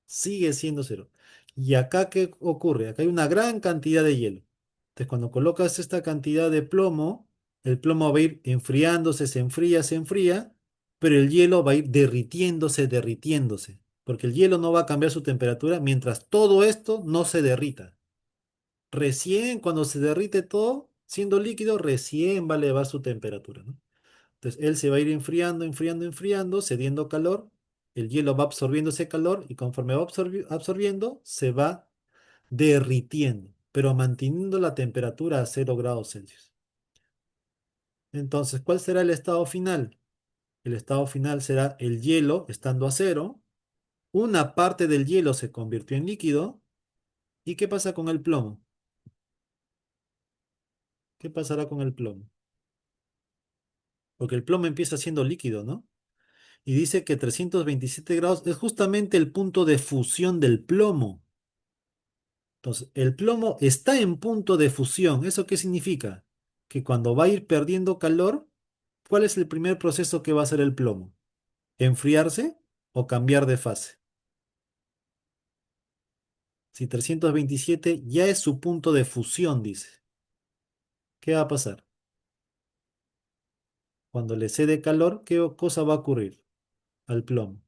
Sigue siendo cero. ¿Y acá qué ocurre? Acá hay una gran cantidad de hielo. Entonces, cuando colocas esta cantidad de plomo, el plomo va a ir enfriándose, se enfría, pero el hielo va a ir derritiéndose, derritiéndose, porque el hielo no va a cambiar su temperatura mientras todo esto no se derrita. Recién cuando se derrite todo, siendo líquido, recién va a elevar su temperatura, ¿no? Entonces él se va a ir enfriando, enfriando, enfriando, cediendo calor. El hielo va absorbiendo ese calor y conforme va absorbiendo, se va derritiendo, pero manteniendo la temperatura a 0 °C. Entonces, ¿cuál será el estado final? El estado final será el hielo estando a cero. Una parte del hielo se convirtió en líquido. ¿Y qué pasa con el plomo? ¿Qué pasará con el plomo? Porque el plomo empieza siendo líquido, ¿no? Y dice que 327 grados es justamente el punto de fusión del plomo. Entonces, el plomo está en punto de fusión. ¿Eso qué significa? Que cuando va a ir perdiendo calor, ¿cuál es el primer proceso que va a hacer el plomo? ¿Enfriarse o cambiar de fase? Si 327 ya es su punto de fusión, dice. ¿Qué va a pasar? Cuando le cede calor, ¿qué cosa va a ocurrir al plomo?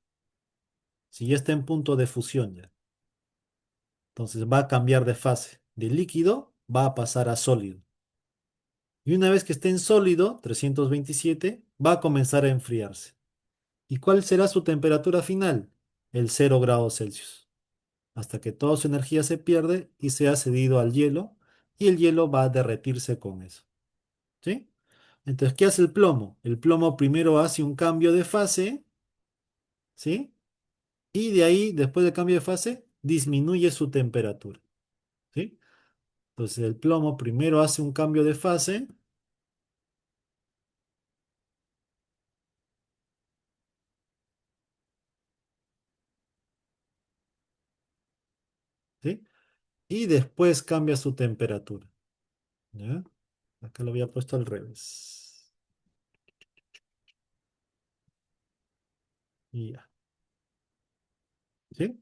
Si ya está en punto de fusión ya. Entonces va a cambiar de fase. De líquido va a pasar a sólido. Y una vez que esté en sólido, 327, va a comenzar a enfriarse. ¿Y cuál será su temperatura final? El 0 °C. Hasta que toda su energía se pierde y se ha cedido al hielo, y el hielo va a derretirse con eso. ¿Sí? Entonces, ¿qué hace el plomo? El plomo primero hace un cambio de fase, ¿sí? Y de ahí, después del cambio de fase, disminuye su temperatura. ¿Sí? Entonces, el plomo primero hace un cambio de fase, ¿sí? Y después cambia su temperatura. ¿Ya? Acá lo había puesto al revés. Y ya. ¿Sí?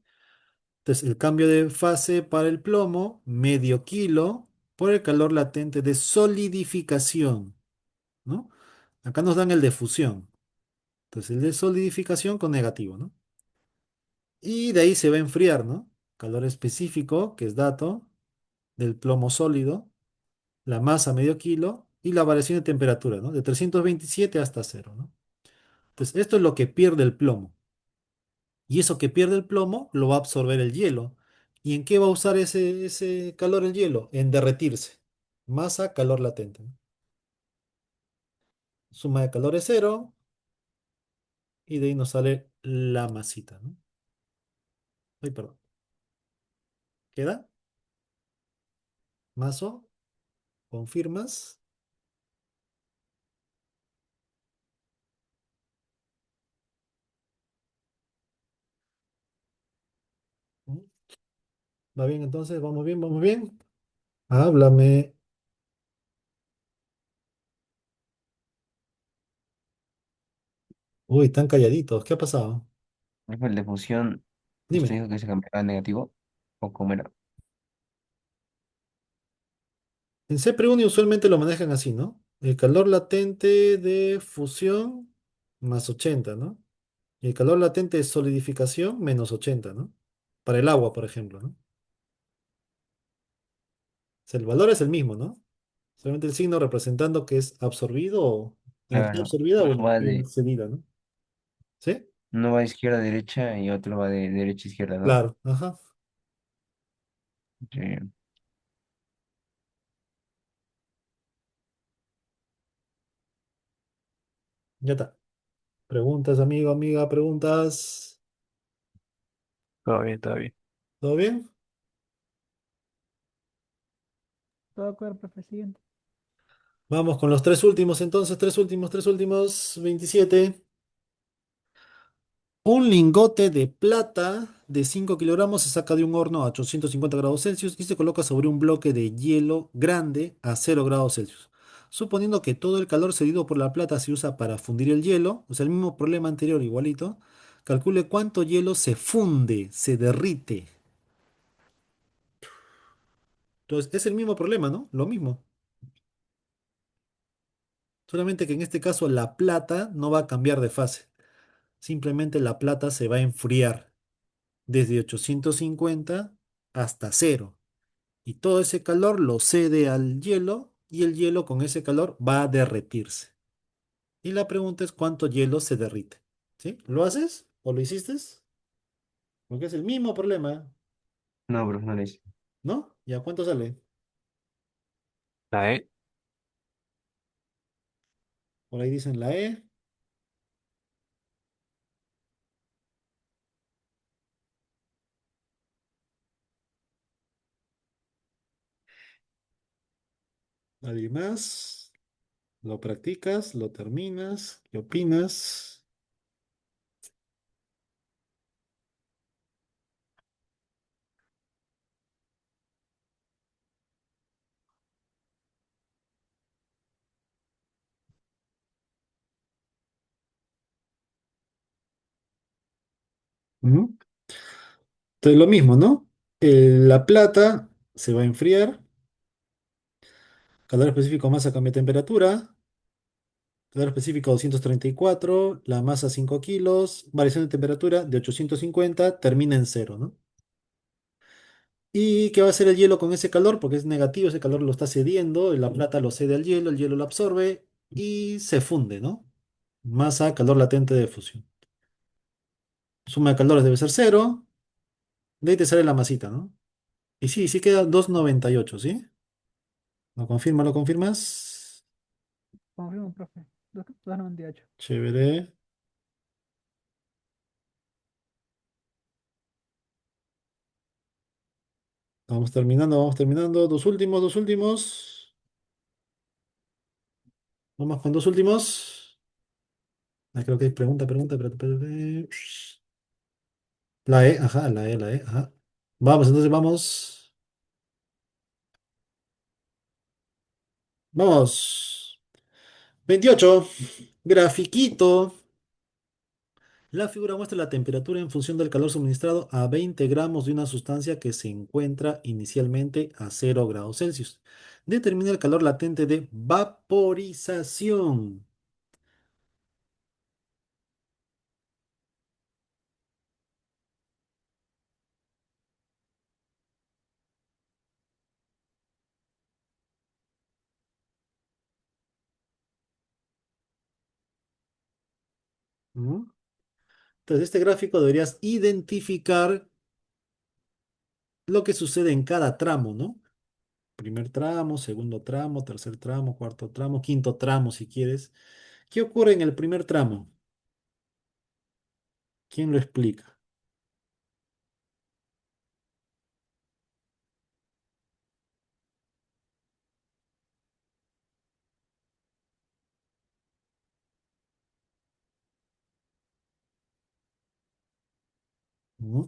Entonces, el cambio de fase para el plomo, medio kilo, por el calor latente de solidificación, ¿no? Acá nos dan el de fusión. Entonces, el de solidificación con negativo, ¿no? Y de ahí se va a enfriar, ¿no? Calor específico, que es dato, del plomo sólido, la masa medio kilo y la variación de temperatura, ¿no? De 327 hasta cero, ¿no? Entonces, esto es lo que pierde el plomo. Y eso que pierde el plomo lo va a absorber el hielo. ¿Y en qué va a usar ese calor el hielo? En derretirse. Masa, calor latente, ¿no? Suma de calor es cero y de ahí nos sale la masita, ¿no? Ay, perdón. ¿Queda? Maso, ¿confirmas? ¿Mm? ¿Va bien entonces? ¿Vamos bien? ¿Vamos bien? Háblame. Uy, están calladitos. ¿Qué ha pasado? El de fusión, usted Dime. dijo que se cambiaba a negativo, o cómo era. En C+1 usualmente lo manejan así, ¿no? El calor latente de fusión más 80, ¿no? Y el calor latente de solidificación menos 80, ¿no? Para el agua, por ejemplo, ¿no? O sea, el valor es el mismo, ¿no? Solamente el signo representando que es absorbido o energía Claro, absorbida o uno va energía cedida, ¿no? ¿Sí? uno va de izquierda a derecha y otro va de derecha a izquierda, ¿no? Claro, ajá. Sí. Ya está. Preguntas, amigo, amiga, preguntas. Todo bien, todo bien. ¿Todo bien? Todo cuerpo, profe, siguiente. Vamos con los tres últimos entonces, tres últimos, 27. Un lingote de plata de 5 kilogramos se saca de un horno a 850 grados Celsius y se coloca sobre un bloque de hielo grande a 0 grados Celsius. Suponiendo que todo el calor cedido por la plata se usa para fundir el hielo, o sea, el mismo problema anterior igualito, calcule cuánto hielo se funde, se derrite. Entonces, es el mismo problema, ¿no? Lo mismo. Solamente que en este caso la plata no va a cambiar de fase. Simplemente la plata se va a enfriar desde 850 hasta cero. Y todo ese calor lo cede al hielo y el hielo con ese calor va a derretirse. Y la pregunta es cuánto hielo se derrite. ¿Sí? ¿Lo haces o lo hiciste? Porque es el mismo problema, No, bro, no lo hice. ¿no? ¿Y a cuánto sale? La E. Por ahí dicen la E. ¿Nadie más? ¿Lo practicas? ¿Lo terminas? ¿Qué opinas? Ujú. Entonces lo mismo, ¿no? La plata se va a enfriar. Calor específico, masa cambia de temperatura. Calor específico 234, la masa 5 kilos, variación de temperatura de 850, termina en cero, ¿no? ¿Y qué va a hacer el hielo con ese calor? Porque es negativo, ese calor lo está cediendo, la plata lo cede al hielo, el hielo lo absorbe y se funde, ¿no? Masa, calor latente de fusión. Suma de calores debe ser cero, de ahí te sale la masita, ¿no? Y sí, sí queda 298, ¿sí? Lo confirmas? Confirmo, profe. 298. Chévere. Vamos terminando, vamos terminando. Dos últimos, dos últimos. Vamos con dos últimos. Ah, creo que hay pregunta, pregunta, espérate. La E, ajá, la E, ajá. Vamos, entonces vamos. Vamos. 28. Grafiquito. La figura muestra la temperatura en función del calor suministrado a 20 gramos de una sustancia que se encuentra inicialmente a 0 grados Celsius. Determina el calor latente de vaporización. ¿Mm? Entonces, este gráfico deberías identificar lo que sucede en cada tramo, ¿no? Primer tramo, segundo tramo, tercer tramo, cuarto tramo, quinto tramo, si quieres. ¿Qué ocurre en el primer tramo? ¿Quién lo explica? ¿Mm?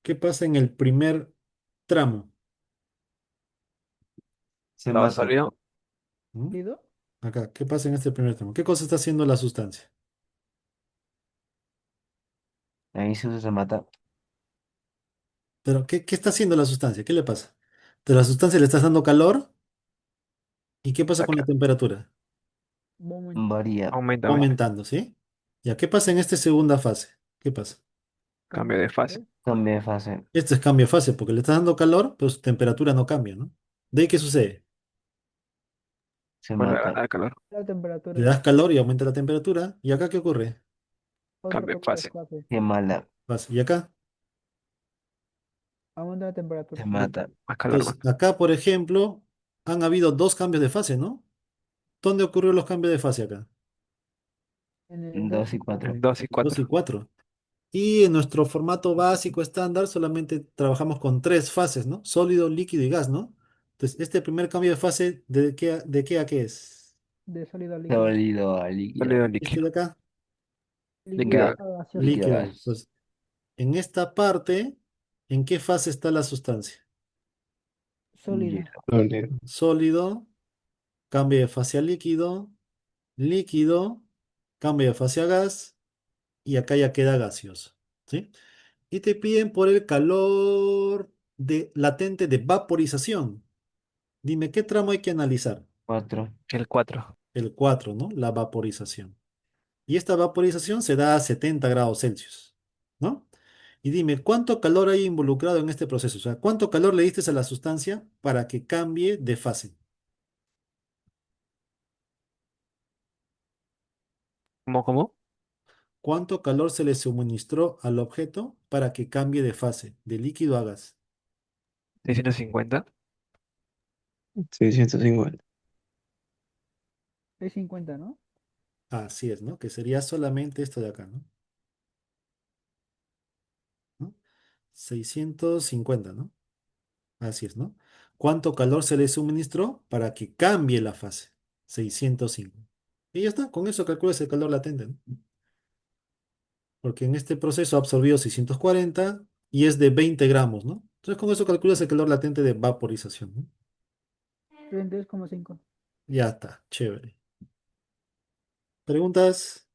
¿Qué pasa en el primer tramo? Se Estado mata. sólido. ¿Mm? ¿Lido? Acá, ¿qué pasa en este primer tramo? ¿Qué cosa está haciendo la sustancia? Ahí se mata. Pero, ¿qué está haciendo la sustancia? ¿Qué le pasa? De la sustancia le estás dando calor, ¿y qué pasa con la Acá. temperatura? Aumentando. Varía. Aumenta, Va aumenta. aumentando, ¿sí? Ya, ¿qué pasa en esta segunda fase? ¿Qué pasa? Cambio Cambio de de fase. fase. Cambio de fase. Esto es cambio de fase, porque le estás dando calor, pero su temperatura no cambia, ¿no? ¿De ahí qué sucede? Se Vuelve a mata. ganar calor. La Le temperatura. das calor y aumenta la temperatura. ¿Y acá qué ocurre? Otro Cambio de cambio de fase. fase. Se mala. ¿Y acá? Aumenta la Se temperatura. mata. Más calor, más. Entonces, acá, por ejemplo, han habido dos cambios de fase, ¿no? ¿Dónde ocurrieron los cambios de fase acá? En el 2 Dos y y En 4. 4. 2 y 2 y 4. 4. Y en nuestro formato básico estándar solamente trabajamos con tres fases, ¿no? Sólido, líquido y gas, ¿no? Entonces, este primer cambio de fase, ¿de qué a qué es? De sólido a líquido. Sólido a líquido. Sólido Este de líquido. acá. Líquido Líquida. Líquida. a gaseoso. Líquida líquido. gas. Entonces, en esta parte, ¿en qué fase está la sustancia? Sólido. Hielo. Sólido. Sólido, cambia de fase a líquido, líquido, cambia de fase a gas y acá ya queda gaseoso. ¿Sí? Y te piden por el calor latente de vaporización. Dime, ¿qué tramo hay que analizar? 4. El 4. El 4, ¿no? La vaporización. Y esta vaporización se da a 70 grados Celsius, ¿no? Y dime, ¿cuánto calor hay involucrado en este proceso? O sea, ¿cuánto calor le diste a la sustancia para que cambie de fase? ¿Cómo? ¿Cuánto calor se le suministró al objeto para que cambie de fase, de líquido a gas? 650. 650. 650, ¿no? Así es, ¿no? Que sería solamente esto de acá, ¿no? ¿No? 650, ¿no? Así es, ¿no? ¿Cuánto calor se le suministró para que cambie la fase? 605. Y ya está, con eso calculas el calor latente, ¿no? Porque en este proceso ha absorbido 640 y es de 20 gramos, ¿no? Entonces con eso calculas el calor latente de vaporización, ¿no? 32,5. Ya está, chévere. ¿Preguntas?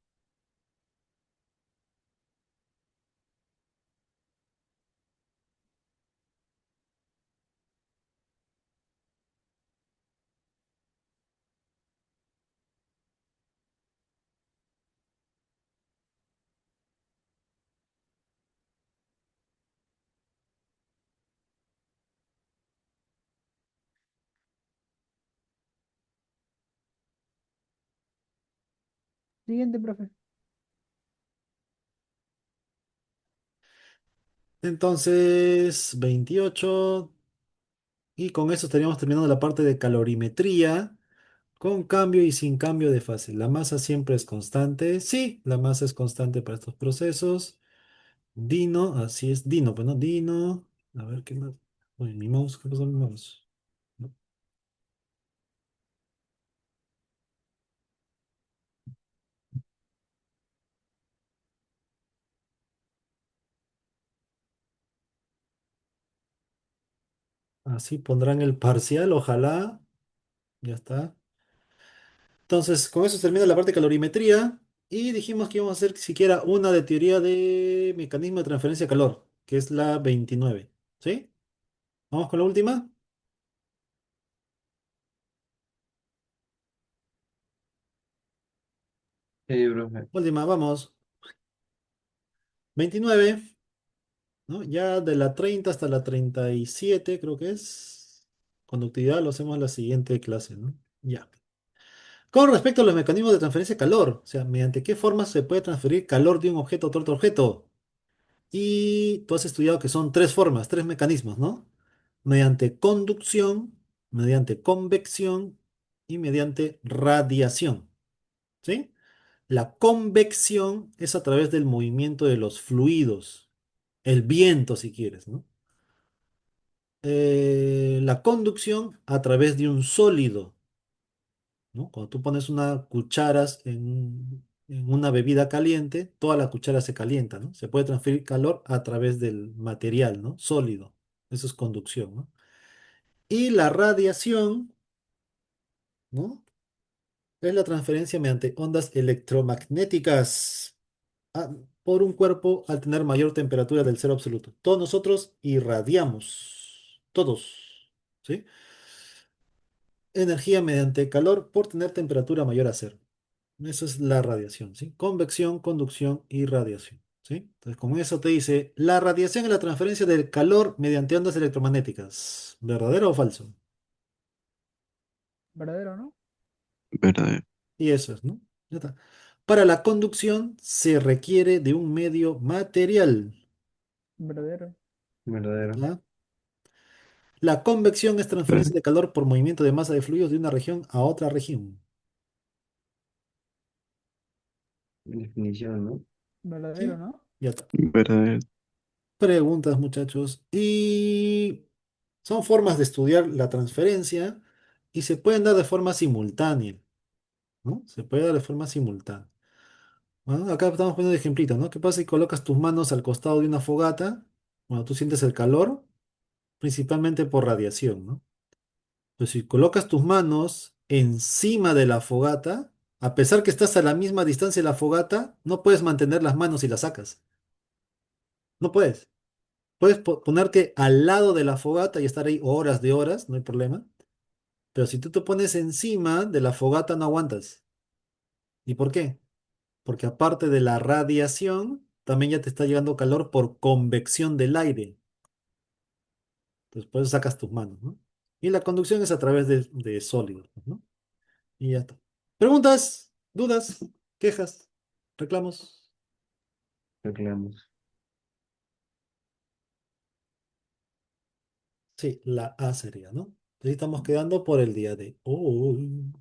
Siguiente, profe. Entonces, 28. Y con eso estaríamos terminando la parte de calorimetría, con cambio y sin cambio de fase. La masa siempre es constante. Sí, la masa es constante para estos procesos. Dino, así es, Dino, pues no, Dino. A ver qué más. Uy, mi mouse, ¿qué pasó con mi mouse? No. Así pondrán el parcial, ojalá. Ya está. Entonces, con eso se termina la parte de calorimetría. Y dijimos que íbamos a hacer siquiera una de teoría de mecanismo de transferencia de calor, que es la 29. ¿Sí? Vamos con la última. Sí, profe. Última, vamos. 29, ¿no? Ya de la 30 hasta la 37 creo que es. Conductividad lo hacemos en la siguiente clase, ¿no? Ya. Con respecto a los mecanismos de transferencia de calor, o sea, mediante qué formas se puede transferir calor de un objeto a otro objeto. Y tú has estudiado que son tres formas, tres mecanismos, ¿no? Mediante conducción, mediante convección y mediante radiación, ¿sí? La convección es a través del movimiento de los fluidos, el viento si quieres, ¿no? La conducción a través de un sólido, ¿no? Cuando tú pones una cucharas en una bebida caliente, toda la cuchara se calienta, ¿no? Se puede transferir calor a través del material, ¿no? Sólido. Eso es conducción, ¿no? Y la radiación, ¿no? Es la transferencia mediante ondas electromagnéticas a- por un cuerpo al tener mayor temperatura del cero absoluto. Todos nosotros irradiamos, todos, ¿sí? Energía mediante calor por tener temperatura mayor a cero. Eso es la radiación, ¿sí? Convección, conducción y radiación, ¿sí? Entonces, con eso te dice, la radiación es la transferencia del calor mediante ondas electromagnéticas. ¿Verdadero o falso? ¿Verdadero, no? Verdadero. Y eso es, ¿no? Ya está. Para la conducción se requiere de un medio material, ¿Verdadero? Verdadero. ¿ya? La convección es transferencia Verdadero. de calor por movimiento de masa de fluidos de una región a otra región. Definición, ¿no? ¿Verdadero, ¿Sí? no? Ya está. Verdadero. Preguntas, muchachos. Y son formas de estudiar la transferencia y se pueden dar de forma simultánea, ¿no? Se puede dar de forma simultánea. ¿Ah? Acá estamos poniendo de ejemplito, ¿no? ¿Qué pasa si colocas tus manos al costado de una fogata? Bueno, tú sientes el calor, principalmente por radiación, ¿no? Pues si colocas tus manos encima de la fogata, a pesar que estás a la misma distancia de la fogata, no puedes mantener las manos y las sacas. No puedes. Puedes ponerte al lado de la fogata y estar ahí horas de horas, no hay problema. Pero si tú te pones encima de la fogata, no aguantas. ¿Y por qué? Porque aparte de la radiación, también ya te está llegando calor por convección del aire. Entonces, por eso sacas tus manos, ¿no? Y la conducción es a través de sólidos, pues, ¿no? Y ya está. ¿Preguntas? ¿Dudas? ¿Quejas? ¿Reclamos? Reclamos. Sí, la A sería, ¿no? Entonces estamos quedando por el día de hoy.